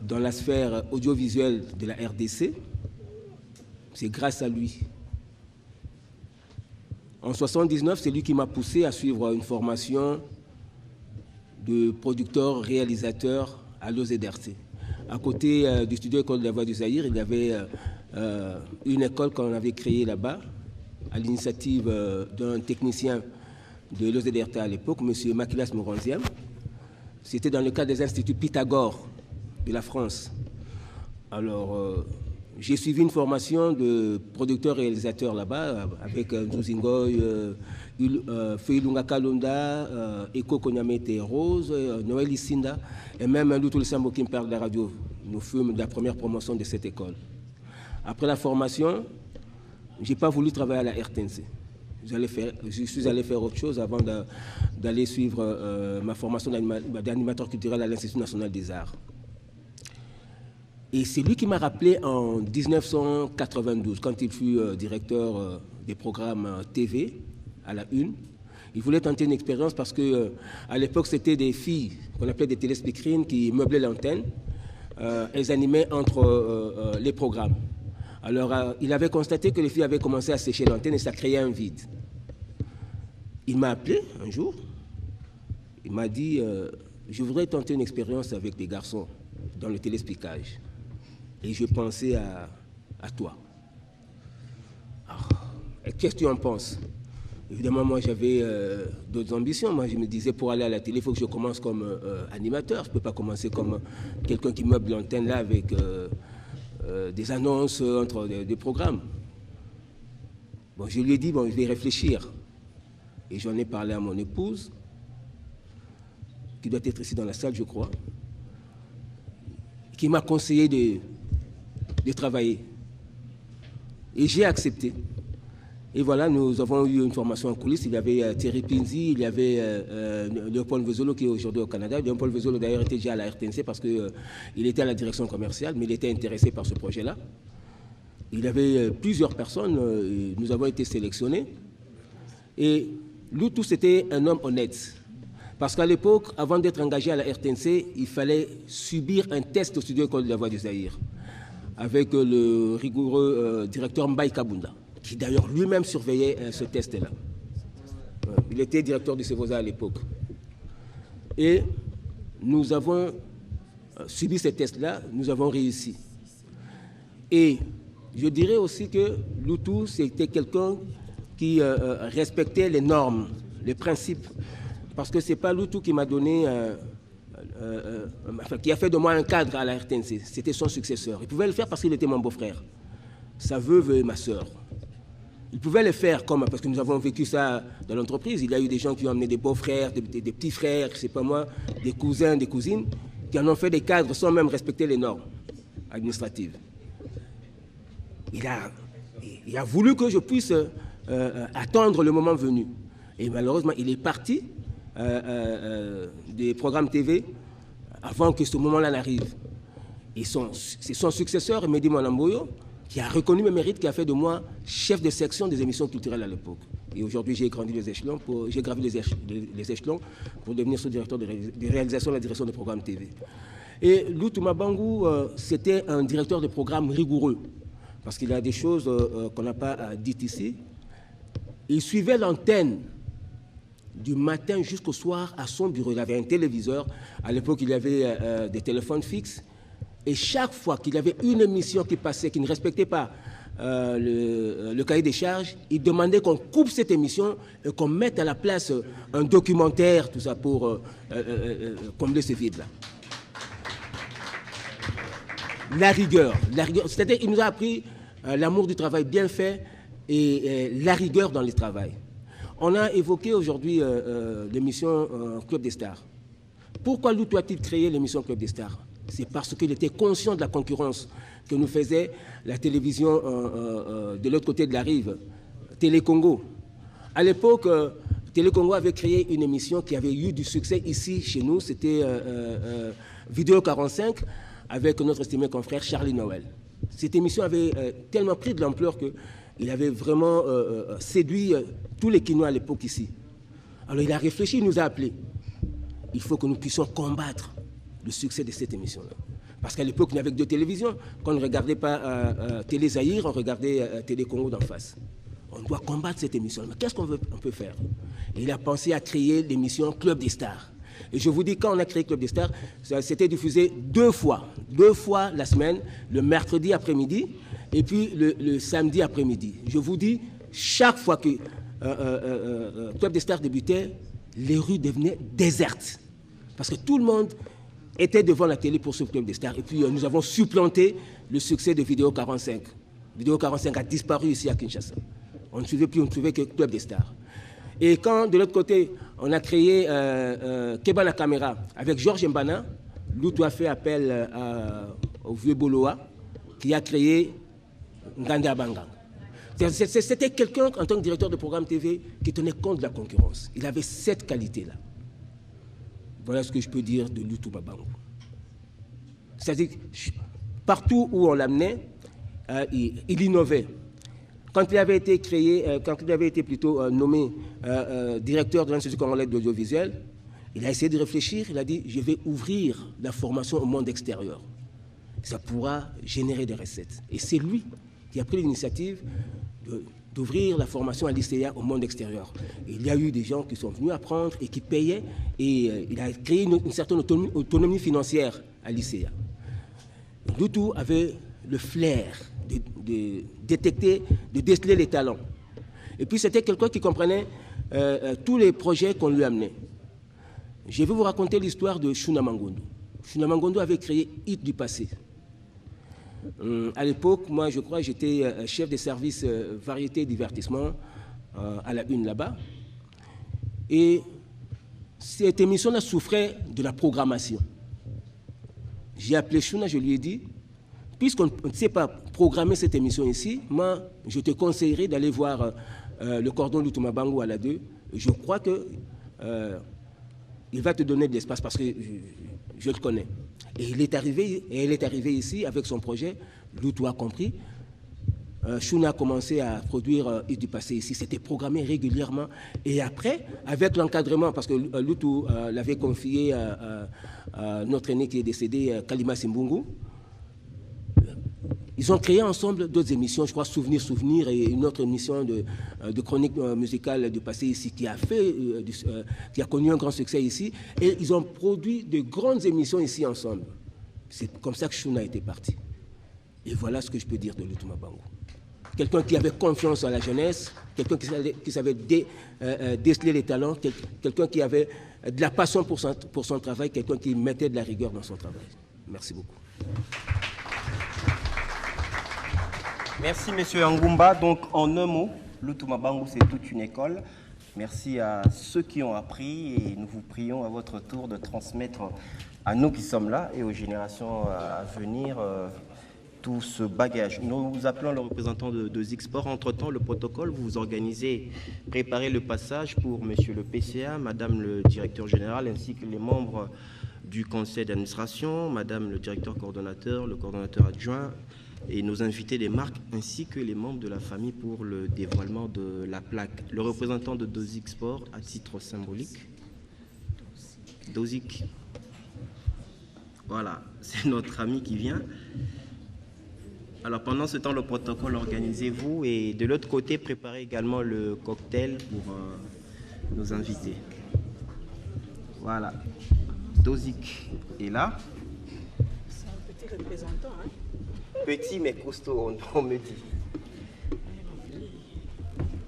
dans la sphère audiovisuelle de la RDC, c'est grâce à lui. En 1979, c'est lui qui m'a poussé à suivre une formation de producteur-réalisateur à l'OZRC. À côté du studio École de la Voix du Zaïre, il y avait une école qu'on avait créée là-bas, à l'initiative d'un technicien de l'OZRT à l'époque, M. Makilas Moronziam. C'était dans le cadre des instituts Pythagore de la France. Alors, j'ai suivi une formation de producteur-réalisateur là-bas, avec Nzuzingoy, Feilunga Kalonda, Eko Konyamete Rose, Noël Isinda, et même Lutu Sambo qui me parle de la radio. Nous fûmes de la première promotion de cette école. Après la formation, je n'ai pas voulu travailler à la RTNC. Je suis allé faire autre chose avant d'aller suivre ma formation d'animateur culturel à l'Institut national des arts. Et c'est lui qui m'a rappelé en 1992, quand il fut directeur des programmes TV à la Une. Il voulait tenter une expérience parce qu'à l'époque, c'était des filles qu'on appelait des téléspeakerines qui meublaient l'antenne. Elles animaient entre les programmes. Alors, il avait constaté que les filles avaient commencé à sécher l'antenne et ça créait un vide. Il m'a appelé un jour. Il m'a dit je voudrais tenter une expérience avec des garçons dans le téléspeakage. Et je pensais à toi. Qu'est-ce que tu en penses? Évidemment, moi, j'avais d'autres ambitions. Moi, je me disais, pour aller à la télé, il faut que je commence comme animateur. Je ne peux pas commencer comme quelqu'un qui meuble l'antenne là avec des annonces entre des programmes. Bon, je lui ai dit, bon, je vais réfléchir. Et j'en ai parlé à mon épouse, qui doit être ici dans la salle, je crois, qui m'a conseillé de travailler. Et j'ai accepté. Et voilà, nous avons eu une formation en coulisses. Il y avait Thierry Pinzi, il y avait Léopold Vezolo qui est aujourd'hui au Canada. Léopold Vezolo d'ailleurs était déjà à la RTNC parce qu'il était à la direction commerciale, mais il était intéressé par ce projet-là. Il y avait plusieurs personnes, nous avons été sélectionnés. Et Lutu, c'était un homme honnête. Parce qu'à l'époque, avant d'être engagé à la RTNC, il fallait subir un test au studio École de la Voix du Zaïre avec le rigoureux directeur Mbaye Kabunda, qui d'ailleurs lui-même surveillait ce test-là. Il était directeur du CEVOSA à l'époque. Et nous avons subi ce test-là, nous avons réussi. Et je dirais aussi que Lutu, c'était quelqu'un qui respectait les normes, les principes. Parce que ce n'est pas Lutu qui m'a donné, qui a fait de moi un cadre à la RTNC. C'était son successeur. Il pouvait le faire parce qu'il était mon beau-frère, sa veuve et ma sœur. Il pouvait le faire comme, parce que nous avons vécu ça dans l'entreprise. Il y a eu des gens qui ont amené des beaux-frères, des petits frères, je ne sais pas moi, des cousins, des cousines, qui en ont fait des cadres sans même respecter les normes administratives. Il a voulu que je puisse attendre le moment venu. Et malheureusement, il est parti des programmes TV avant que ce moment-là n'arrive. Et c'est son successeur, Mehdi Mwanamboyo, qui a reconnu mes mérites, qui a fait de moi chef de section des émissions culturelles à l'époque. Et aujourd'hui, j'ai gravi les échelons pour devenir sous-directeur de réalisation de la direction des programmes TV. Et Loutou Mabangou, c'était un directeur de programme rigoureux, parce qu'il y a des choses qu'on n'a pas dites ici. Il suivait l'antenne du matin jusqu'au soir à son bureau. Il avait un téléviseur. À l'époque, il y avait des téléphones fixes. Et chaque fois qu'il y avait une émission qui passait, qui ne respectait pas le cahier des charges, il demandait qu'on coupe cette émission et qu'on mette à la place un documentaire, tout ça, pour combler ce vide-là. La rigueur, c'est-à-dire qu'il nous a appris l'amour du travail bien fait et la rigueur dans le travail. On a évoqué aujourd'hui l'émission Club des Stars. Pourquoi Loutou a-t-il créé l'émission Club des Stars? C'est parce qu'il était conscient de la concurrence que nous faisait la télévision de l'autre côté de la rive, Télé Congo. À l'époque, Télé Congo avait créé une émission qui avait eu du succès ici, chez nous. C'était Vidéo 45, avec notre estimé confrère Charlie Noël. Cette émission avait tellement pris de l'ampleur qu'il avait vraiment séduit tous les Kinois à l'époque ici. Alors il a réfléchi, il nous a appelés. Il faut que nous puissions combattre le succès de cette émission-là. Parce qu'à l'époque, il n'y avait que deux télévisions. Quand on ne regardait pas Télé Zaïre, on regardait Télé Congo d'en face. On doit combattre cette émission. Mais qu'est-ce qu'on peut faire? Et il a pensé à créer l'émission Club des Stars. Et je vous dis, quand on a créé Club des Stars, c'était diffusé deux fois la semaine, le mercredi après-midi et puis le samedi après-midi. Je vous dis, chaque fois que Club des Stars débutait, les rues devenaient désertes. Parce que tout le monde était devant la télé pour ce Club des Stars. Et puis nous avons supplanté le succès de Vidéo 45. Vidéo 45 a disparu ici à Kinshasa. On ne suivait plus, on ne trouvait que Club des Stars. Et quand de l'autre côté, on a créé Keba la caméra avec Georges Mbana, Loutou a fait appel au vieux Boloa qui a créé Nganda Banga. C'était quelqu'un, en tant que directeur de programme TV, qui tenait compte de la concurrence. Il avait cette qualité-là. Voilà ce que je peux dire de Loutou Mabangou. C'est-à-dire, partout où on l'amenait, il innovait. Quand il avait été créé, quand il avait été plutôt nommé directeur de l'Institut congolais de l'audiovisuel, il a essayé de réfléchir, il a dit, je vais ouvrir la formation au monde extérieur. Ça pourra générer des recettes. Et c'est lui qui a pris l'initiative d'ouvrir la formation à l'ICEA au monde extérieur. Et il y a eu des gens qui sont venus apprendre et qui payaient, et il a créé une certaine autonomie financière à l'ICEA. Loutou avait le flair de détecter, de déceler les talents. Et puis c'était quelqu'un qui comprenait tous les projets qu'on lui amenait. Je vais vous raconter l'histoire de Shuna Mangondo. Shuna Mangondo avait créé Hit du passé. À l'époque, moi, je crois, j'étais chef des services variété et divertissement à la Une là-bas. Et cette émission-là souffrait de la programmation. J'ai appelé Shuna, je lui ai dit, puisqu'on ne sait pas programmer cette émission ici, moi, je te conseillerais d'aller voir le cordon Loutou Mabangou à la 2. Je crois que il va te donner de l'espace parce que je le connais. Et elle est arrivée ici avec son projet. Loutou a compris. Shuna a commencé à produire Hit du passé ici. C'était programmé régulièrement. Et après, avec l'encadrement, parce que Loutou l'avait confié à notre aîné qui est décédé, Kalima Simbungu, ils ont créé ensemble d'autres émissions, je crois Souvenir et une autre émission de chronique musicale du passé ici qui a connu un grand succès ici. Et ils ont produit de grandes émissions ici ensemble. C'est comme ça que Shuna était parti. Et voilà ce que je peux dire de Loutou Mabangou. Quelqu'un qui avait confiance en la jeunesse, quelqu'un qui savait déceler les talents, quelqu'un qui avait de la passion pour son travail, quelqu'un qui mettait de la rigueur dans son travail. Merci beaucoup. Merci, Monsieur Ngumba. Donc, en un mot, Loutou Mabangou, c'est toute une école. Merci à ceux qui ont appris et nous vous prions à votre tour de transmettre à nous qui sommes là et aux générations à venir tout ce bagage. Nous appelons le représentant de Zixport. Entre-temps, le protocole, vous organisez, préparez le passage pour Monsieur le PCA, Madame le directeur général, ainsi que les membres du conseil d'administration, Madame le directeur coordonnateur, le coordonnateur adjoint, et nos invités des marques, ainsi que les membres de la famille pour le dévoilement de la plaque. Le représentant de Dozixport, à titre symbolique. Dozik. Voilà, c'est notre ami qui vient. Alors pendant ce temps, le protocole, organisez-vous, et de l'autre côté, préparez également le cocktail pour nos invités. Voilà. Dozik est là. C'est un petit représentant, hein? Petit mais costaud, on me dit.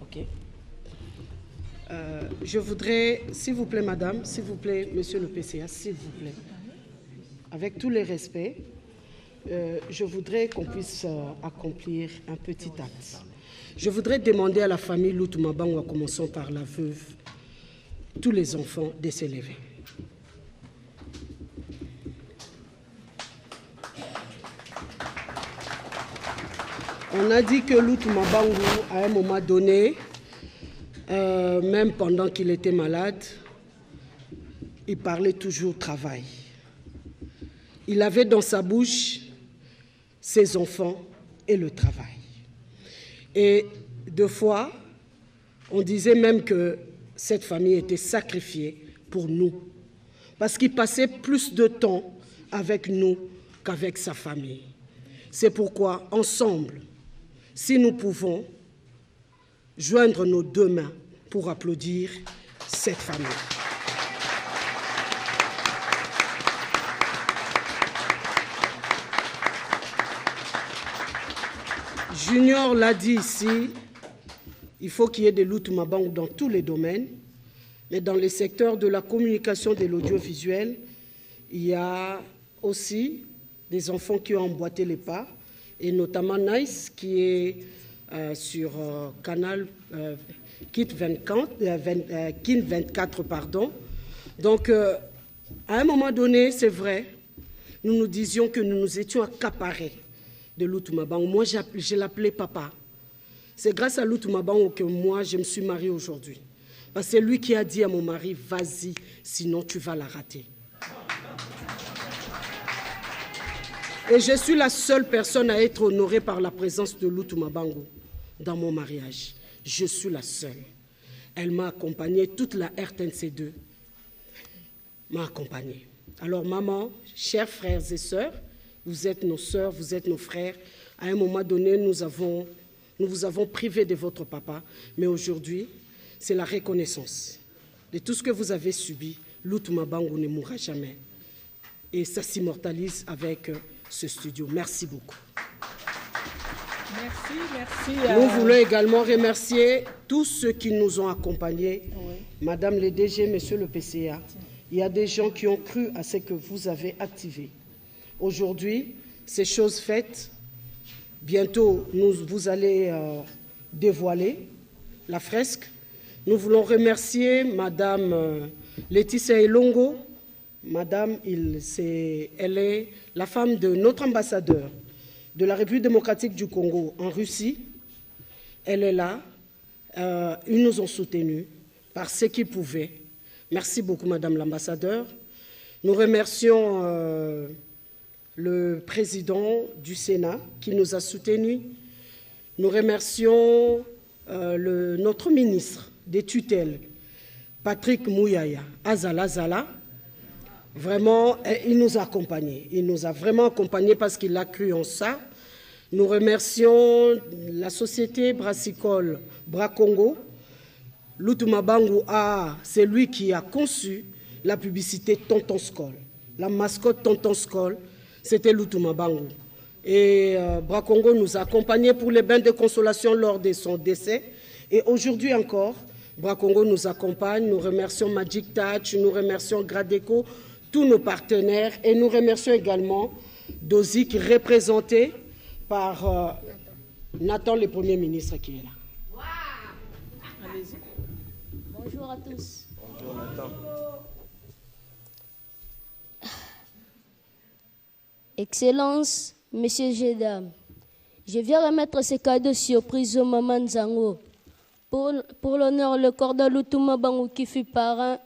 Ok. Je voudrais, s'il vous plaît, madame, s'il vous plaît, monsieur le PCA, s'il vous plaît, avec tous les respects, je voudrais qu'on puisse accomplir un petit acte. Je voudrais demander à la famille Loutou-Mabango, commençons par la veuve, tous les enfants de s'élever. On a dit que Loutou-Mabango, à un moment donné, même pendant qu'il était malade, il parlait toujours travail. Il avait dans sa bouche ses enfants et le travail. Et deux fois, on disait même que cette famille était sacrifiée pour nous, parce qu'il passait plus de temps avec nous qu'avec sa famille. C'est pourquoi, ensemble, si nous pouvons joindre nos deux mains pour applaudir cette famille. Junior l'a dit ici, il faut qu'il y ait des Loutou-Mabango dans tous les domaines, mais dans les secteurs de la communication et de l'audiovisuel, il y a aussi des enfants qui ont emboîté les pas, et notamment Nice, qui est sur Canal Kit 24, pardon. Donc, à un moment donné, c'est vrai, nous nous disions que nous nous étions accaparés de Loutou-Mabango. Moi, je l'appelais papa. C'est grâce à Loutou-Mabango que moi, je me suis mariée aujourd'hui. Parce que c'est lui qui a dit à mon mari, vas-y, sinon tu vas la rater. Et je suis la seule personne à être honorée par la présence de Loutou-Mabango dans mon mariage. Je suis la seule. Elle m'a accompagnée, toute la RTNC2 m'a accompagnée. Alors maman, chers frères et sœurs, vous êtes nos sœurs, vous êtes nos frères. À un moment donné, nous vous avons privé de votre papa, mais aujourd'hui, c'est la reconnaissance de tout ce que vous avez subi. Loutou-Mabango ne mourra jamais. Et ça s'immortalise avec ce studio. Merci beaucoup. Merci. Nous voulons également remercier tous ceux qui nous ont accompagnés, oui. Madame le DG, Monsieur le PCA. Il y a des gens qui ont cru à ce que vous avez activé. Aujourd'hui, c'est chose faite. Bientôt, vous allez dévoiler la fresque. Nous voulons remercier Madame Laetitia Elongo. Madame, elle est la femme de notre ambassadeur de la République démocratique du Congo en Russie. Elle est là. Ils nous ont soutenus par ce qu'ils pouvaient. Merci beaucoup, Madame l'ambassadeur. Nous remercions le président du Sénat qui nous a soutenus. Nous remercions notre ministre des tutelles, Patrick Mouyaya Azala. Vraiment, il nous a accompagnés. Il nous a vraiment accompagnés parce qu'il a cru en ça. Nous remercions la société brassicole Bracongo. Loutou-Mabango, c'est lui qui a conçu la publicité Tonton Skoll. La mascotte Tonton Skoll, c'était Loutou-Mabango. Et Bracongo nous a accompagnés pour les bains de consolation lors de son décès. Et aujourd'hui encore, Bracongo nous accompagne. Nous remercions Magic Touch, nous remercions Gradeco, tous nos partenaires, et nous remercions également Dozik, représenté par Nathan, le Premier ministre, qui est là. Wow. Allez-y. Bonjour à tous. Bonjour Nathan. Excellence, Messieurs et dames, je viens remettre ces cadeaux surprise au maman Nzango. Pour l'honneur, le cordon Lutu Mabangu qui fut parrain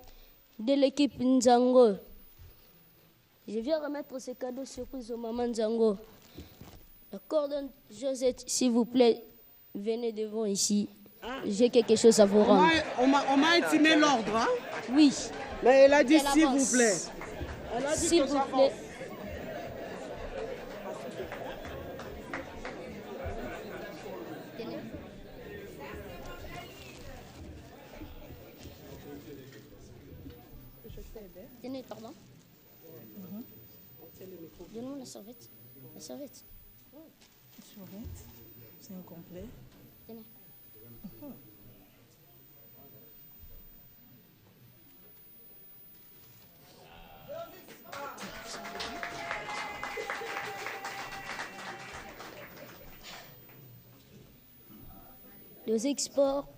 de l'équipe Nzango. Je viens remettre ces cadeaux surprise au maman Nzango. Le cordon Josette, s'il vous plaît, venez devant ici. J'ai quelque chose à vous rendre. On m'a intimé l'ordre, hein? Oui. Mais elle a dit s'il vous plaît. Elle a dit s'il vous plaît. Tenez, pardon. Donne-moi la serviette. La serviette. Serviette, c'est incomplet. Tenez. Les exports,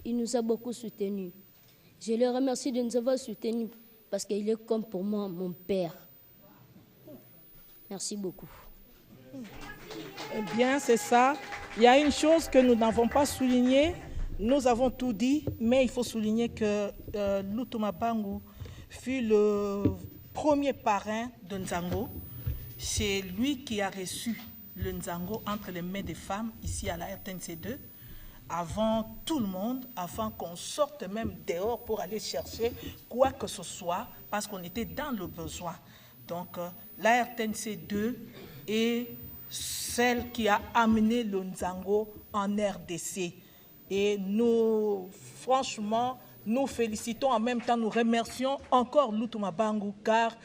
il nous a beaucoup soutenus. Je le remercie de nous avoir soutenus parce qu'il est comme pour moi mon père. Merci beaucoup. Eh bien, c'est ça. Il y a une chose que nous n'avons pas soulignée. Nous avons tout dit, mais il faut souligner que Lutu Mabangu fut le premier parrain de Nzango. C'est lui qui a reçu le Nzango entre les mains des femmes ici à la RTNC2. Avant tout le monde, avant qu'on sorte même dehors pour aller chercher quoi que ce soit, parce qu'on était dans le besoin. Donc, la RTNC2 est celle qui a amené le Nzango en RDC. Et nous, franchement, nous félicitons, en même temps, nous remercions encore Lutu Mabangu, car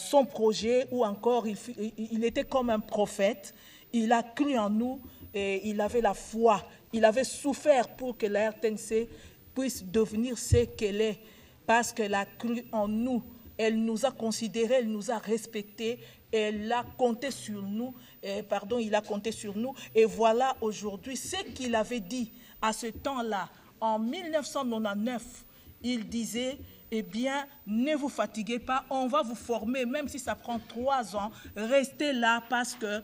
son projet, ou encore, il était comme un prophète, il a cru en nous et il avait la foi. Il avait souffert pour que la RTNC puisse devenir ce qu'elle est, parce qu'elle a cru en nous. Elle nous a considérés, elle nous a respectés, elle a compté sur nous, il a compté sur nous. Et voilà aujourd'hui ce qu'il avait dit à ce temps-là. En 1999, il disait, eh bien, ne vous fatiguez pas, on va vous former, même si ça prend 3 ans, restez là parce que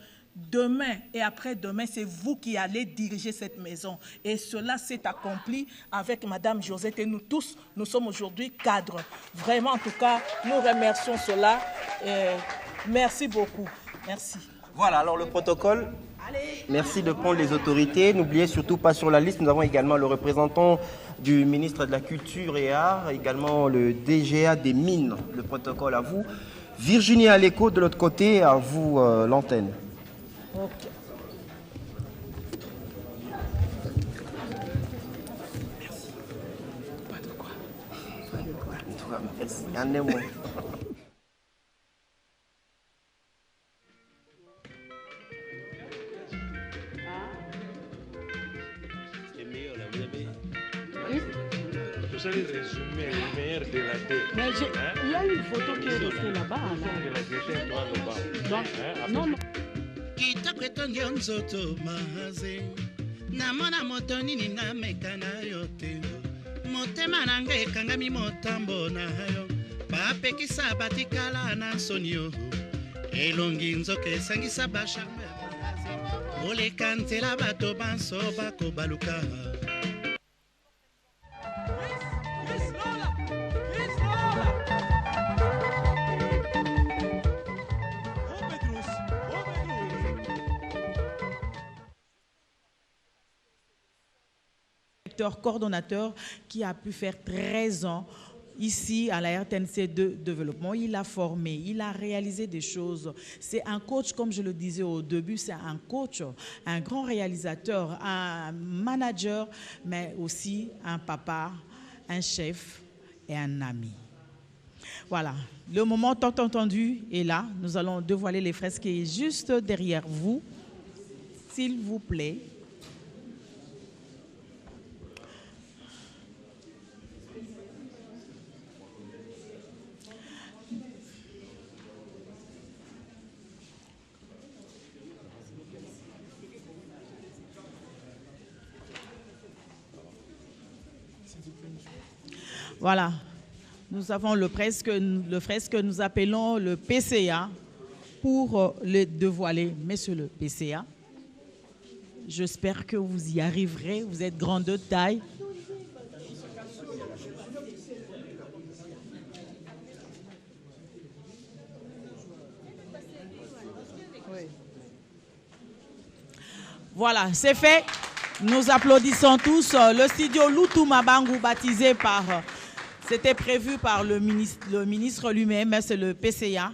demain et après-demain, c'est vous qui allez diriger cette maison. Et cela s'est accompli avec Madame Josette et nous tous, nous sommes aujourd'hui cadres. Vraiment, en tout cas, nous remercions cela. Merci beaucoup. Merci. Voilà, alors le protocole. Merci de prendre les autorités. N'oubliez surtout pas sur la liste, nous avons également le représentant du ministre de la Culture et Arts, également le DGA des Mines. Le protocole à vous. Virginie Aléco de l'autre côté, à vous l'antenne. Okay. Merci. Pas de quoi. Pas de quoi. En tout cas, merci. Un mot. C'est meilleur là, vous avez. Vous allez résumer le meilleur de la tête. Mais il y a une photo qui est restée là-bas. Non, non. kitoko etongi yo nzoto mahaze namona moto nini nameka na yo te motema na ngai ekangami motambo na yo bapekisa batikala na nsoni yo elongi nzoka esangisa basharme oleka nzela bato banso bakobaluka coordonnateur qui a pu faire 13 ans ici à la RTNC de développement. Il a formé, il a réalisé des choses. C'est un coach, comme je le disais au début, c'est un coach, un grand réalisateur, un manager, mais aussi un papa, un chef et un ami. Voilà, le moment tant entendu est là. Nous allons dévoiler les fresques qui est juste derrière vous. S'il vous plaît. Voilà, nous avons le fresque que nous appelons le PCA, pour le dévoiler, monsieur le PCA. J'espère que vous y arriverez. Vous êtes grand de taille. Voilà, c'est fait. Nous applaudissons tous. Le studio Lutu Mabangu, baptisé par... C'était prévu par le ministre lui-même, c'est le PCA,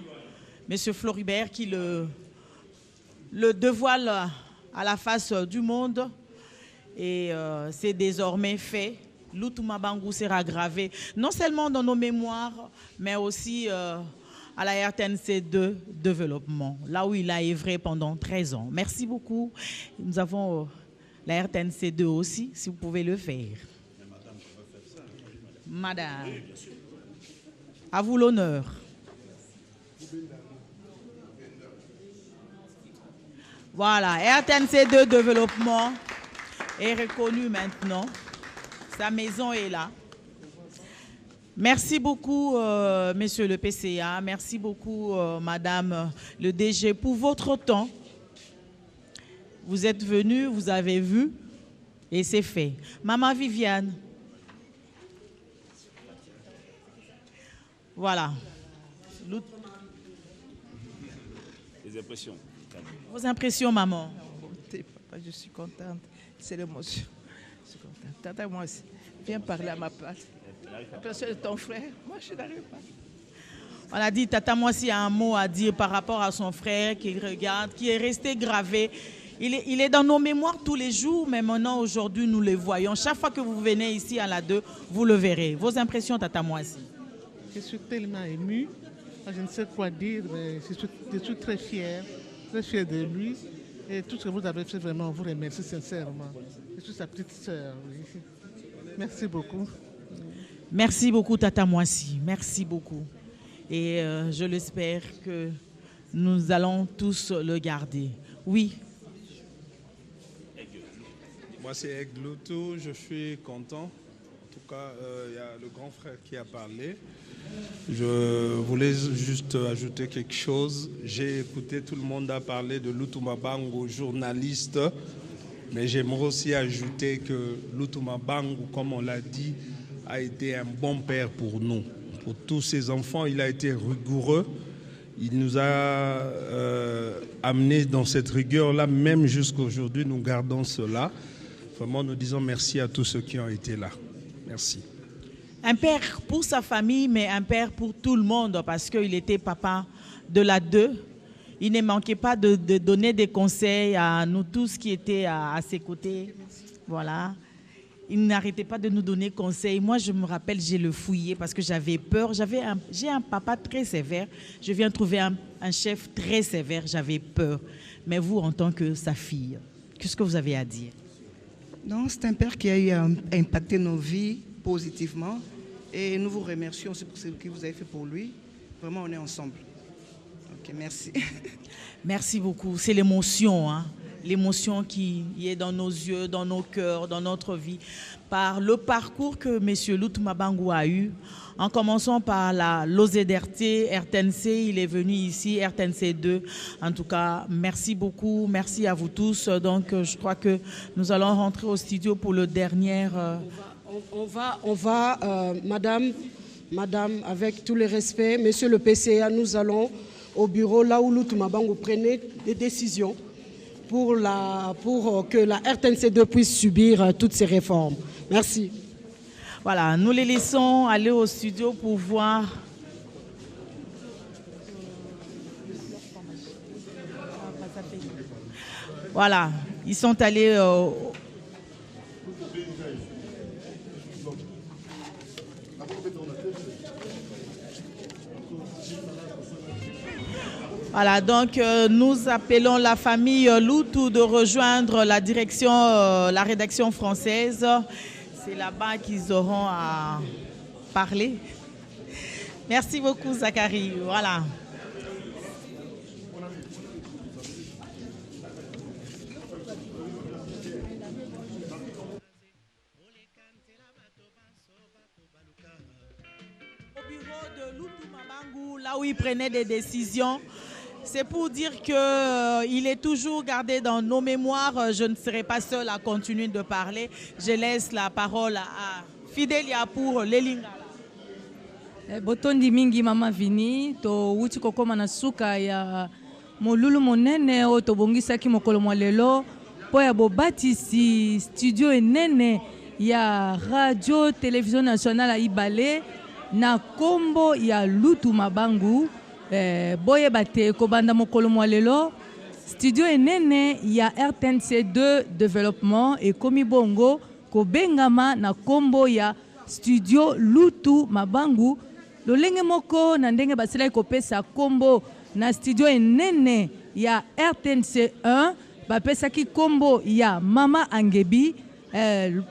M. Floribert, qui le dévoile à la face du monde. Et c'est désormais fait. Lutu Mabangu sera gravé, non seulement dans nos mémoires, mais aussi à la RTNC 2 Développement, là où il a œuvré pendant 13 ans. Merci beaucoup. Nous avons la RTNC 2 aussi, si vous pouvez le faire. Madame, à vous l'honneur. Voilà, RTNC 2 Développement est reconnu maintenant. Sa maison est là. Merci beaucoup, monsieur le PCA. Merci beaucoup, madame le DG, pour votre temps. Vous êtes venu, vous avez vu, et c'est fait. Maman Viviane. Voilà. Les impressions. Vos impressions, maman. Papa, je suis contente. C'est l'émotion. Je suis contente. Tata, moi aussi. Viens parler à ma place. La personne de ton frère, moi je n'arrive pas. On a dit, Tata Moissi a un mot à dire par rapport à son frère qu'il regarde, qui est resté gravé. Il est dans nos mémoires tous les jours, mais maintenant, aujourd'hui, nous le voyons. Chaque fois que vous venez ici à la 2, vous le verrez. Vos impressions, Tata Moissi? Je suis tellement émue. Je ne sais quoi dire, mais je suis très fière de lui. Et tout ce que vous avez fait, vraiment, on vous remercie sincèrement. Je suis sa petite sœur. Oui. Merci beaucoup. Merci beaucoup, Tata Moissi. Merci beaucoup. Et je l'espère que nous allons tous le garder. Oui. Moi, c'est Eglutu. Je suis content. En tout cas, il y a le grand frère qui a parlé. Je voulais juste ajouter quelque chose. J'ai écouté, tout le monde a parlé de Lutu Mabangu, journaliste. Mais j'aimerais aussi ajouter que Lutu Mabangu, comme on l'a dit, a été un bon père pour nous. Pour tous ses enfants, il a été rigoureux. Il nous a amenés dans cette rigueur-là, même jusqu'à aujourd'hui, nous gardons cela. Vraiment, nous disons merci à tous ceux qui ont été là. Merci. Un père pour sa famille, mais un père pour tout le monde, parce qu'il était papa de la 2. Il ne manquait pas de donner des conseils à nous tous qui étaient à ses côtés. Voilà. Il n'arrêtait pas de nous donner conseils. Moi, je me rappelle, j'ai le fouillé parce que j'avais peur. J'ai un papa très sévère. Je viens trouver un chef très sévère. J'avais peur. Mais vous, en tant que sa fille, qu'est-ce que vous avez à dire? Non, c'est un père qui a impacté nos vies positivement. Et nous vous remercions aussi pour ce que vous avez fait pour lui. Vraiment, on est ensemble. Ok, merci. Merci beaucoup. C'est l'émotion, hein? L'émotion qui est dans nos yeux, dans nos cœurs, dans notre vie, par le parcours que M. Lutu Mabangu a eu, en commençant par la l'OZRT, RTNC, il est venu ici, RTNC 2. En tout cas, merci beaucoup, merci à vous tous. Donc, je crois que nous allons rentrer au studio pour le dernier... On va madame, avec tout le respect, monsieur le PCA, nous allons au bureau là où Lutu Mabangu prenait des décisions pour que la RTNC2 puisse subir toutes ces réformes. Merci. Voilà, nous les laissons aller au studio pour voir. Voilà, ils sont allés... Voilà, donc nous appelons la famille Lutu de rejoindre la direction, la rédaction française. C'est là-bas qu'ils auront à parler. Merci beaucoup, Zachary. Voilà. Au bureau de Lutu Mabangu, là où il prenait des décisions, C'est pour dire qu'il est toujours gardé dans nos mémoires. Je ne serai pas seule à continuer de parler. Je laisse la parole à Fidelia pour l'Elingala. Botondi mingi mama Vini to wuti kokoma na suka ya molulu monene o to bongisaki mokolo mwa lelo po ya bobatisi studio enene ya radio télévision nationale Ibale na kombo ya Lutu Mabangu. Boye bate kobanda mokolo mwa lelo studio enene ya RTNC2 développement et komi bongo ko bengama na kombo ya studio Lutu Mabangu. Lolenge moko na ndenge basila kopesa kombo na studio enene ya RTNC1 bapesaki kombo ya Mama Angebi.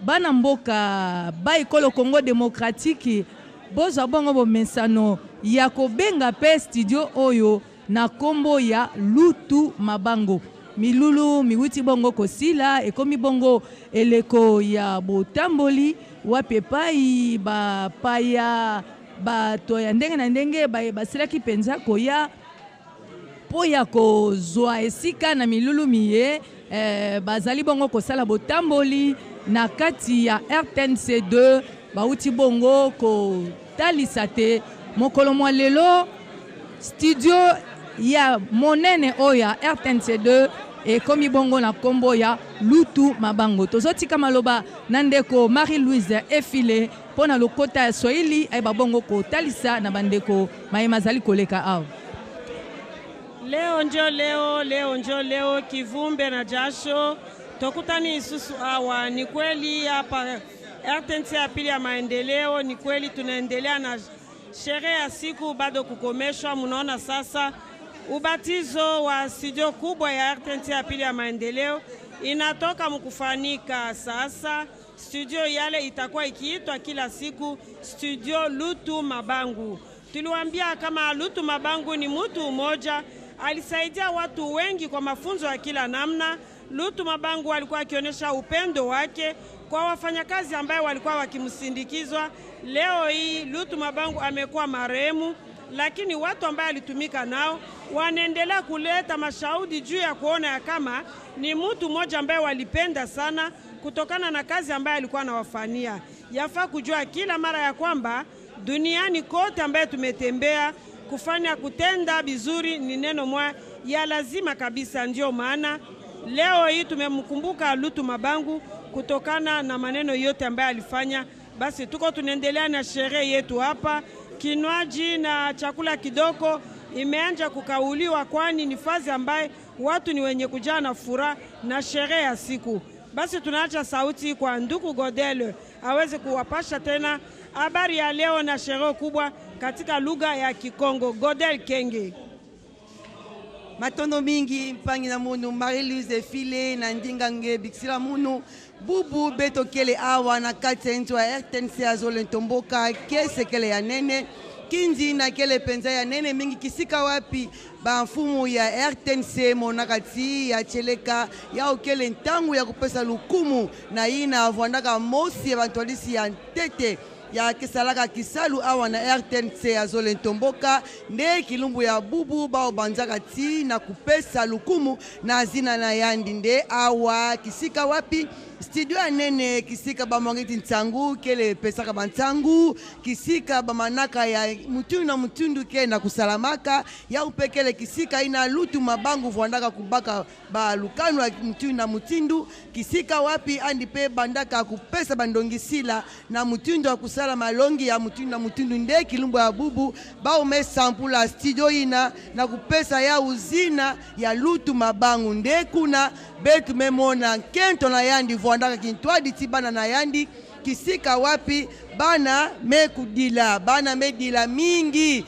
Bana mboka ba ekolo Congo démocratique boza bongo bo mensano ya kobenga pe studio oyo na kombo ya Lutu Mabango. Milulu miwiti bongo kosila ekomi bongo eleko ya botamboli wapepai ba paya bato ya ndenge na ndenge basilaki penza koya po ya kozwa esika na milulu miye bazali bongo kosala botamboli na kati ya RTNC2 bauti bongo kotalisa te mokolo mwa lelo studio ya monene oya RTNC2 ekomi bongo na kombo ya Lutu Mabango. Tozotika maloba na ndeko Marie-Louise Efile pona lokota ya Swahili ay babongo kotalisa na bandeko mayema zali koleka awa. Leo njo kivumbe na jasho tokutani isusu awa. Ni kweli hapa RTNC ya pili ya maendeleo, ni kweli tunaendelea na sherehe ya siku bado kukomeshwa. Munaona sasa ubatizo wa studio kubwa ya RTNC ya pili ya maendeleo inatoka mkufanika. Sasa studio yale itakuwa ikiitwa kila siku studio Lutu Mabangu. Tuliwaambia kama Lutu Mabangu ni mtu mmoja, alisaidia watu wengi kwa mafunzo ya kila namna. Lutu Mabangu alikuwa akionyesha upendo wake kwa wafanyakazi ambao walikuwa wakimsindikizwa. Leo hii Lutu Mabangu amekuwa marehemu, lakini watu ambao alitumika nao wanaendelea kuleta mashahudi juu ya kuona ya kama ni mtu mmoja ambaye walipenda sana kutokana na kazi ambayo alikuwa anawafanyia. Yafaa kujua kila mara ya kwamba duniani kote ambaye tumetembea kufanya kutenda vizuri ni neno mwa ya lazima kabisa. Ndio maana leo hii tumemkumbuka Lutu Mabangu kutokana na maneno yote ambayo alifanya. Basi tuko tunaendelea na sherehe yetu hapa. Kinywaji na chakula kidogo imeanza kukauliwa, kwani ni fazi ambaye watu ni wenye kujaa na furaha na sherehe ya siku. Basi tunaacha sauti kwa ndugu Godel aweze kuwapasha tena habari ya leo na sherehe kubwa katika lugha ya Kikongo. Godel Kenge. Matondo mingi mpangi na munu Marie-Louise File na ndingange bixila munu bubu beto kele awa na kati ntu wa RTNC azole ntomboka kese kele ya nene kinzi na kele penza ya nene mingi kisika wapi ba mfumu ya RTNC monakati ya cheleka ya okele ntangu ya kupesa lukumu na ina avwandaka mosi ya bantwalisi ya ntete ya kisalaka kisalu awa na RTNC azole ntomboka nde kilumbu ya bubu bao banzaka ti na kupesa lukumu na zina na yandi nde awa kisika wapi studio ya nene kisika ba mongiti ntangu kele pesaka bantangu kisika ba manaka ya mutundu na mutundu ke na kusalamaka ya upekele kisika ina Lutu Mabangu vwandaka kubaka ba lukano ya mutundu na mutindu kisika wapi andi pe bandaka kupesa bandongisila na mutundu wa kusala malongi ya mutundu na mutundu nde kilumbu ya bubu bao me sampula studio ina na kupesa ya uzina ya Lutu Mabangu nde kuna betu memona kento na yandi vwandaka kintwadi tibana na yandi kisika wapi bana mekudila bana medila mingi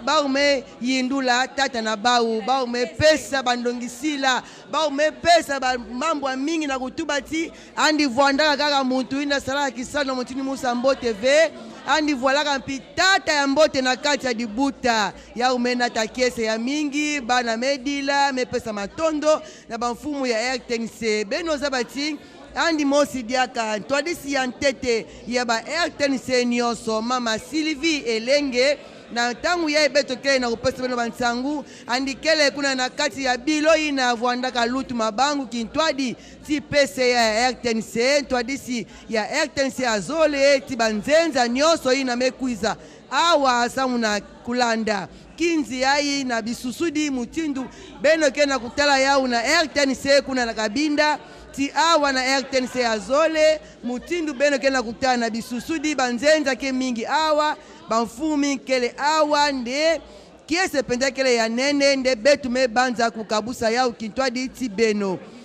bau me yindula tata na bau me pesa bandongisila bau me pesa mambo mingi na kutubati andi vwandaka kaka mutu ina sala kisano mutini Musa Mbote ve andi voilaka mpitata ya mbote na kati ya dibuta ya umena takese ya mingi bana medila mepesa matondo na bamfumu ya RTNC beno zabati andi mosi diaka twadisi ya ntete ya ba RTNC nyonso mama Sylvie Elenge na tangu ya beto kele na kupesa beno bansangu andikele kuna na kati ya bilo ina vuandaka lutu mabangu kintwadi ti pese ya RTNC twadi si ya RTNC azole ti banzenza nyoso ina mekwiza awa asamu na kulanda kinzi yayi na bisusudi mutindu beno kena kutala yau na RTNC kuna na kabinda ti awa na RTNC azole mutindu beno kena kutala na bisusudi banzenza ke mingi awa banfumi kele awa nde kiese pende kele ya nene nde betu me banza kukabusa yau kintwadi ti beno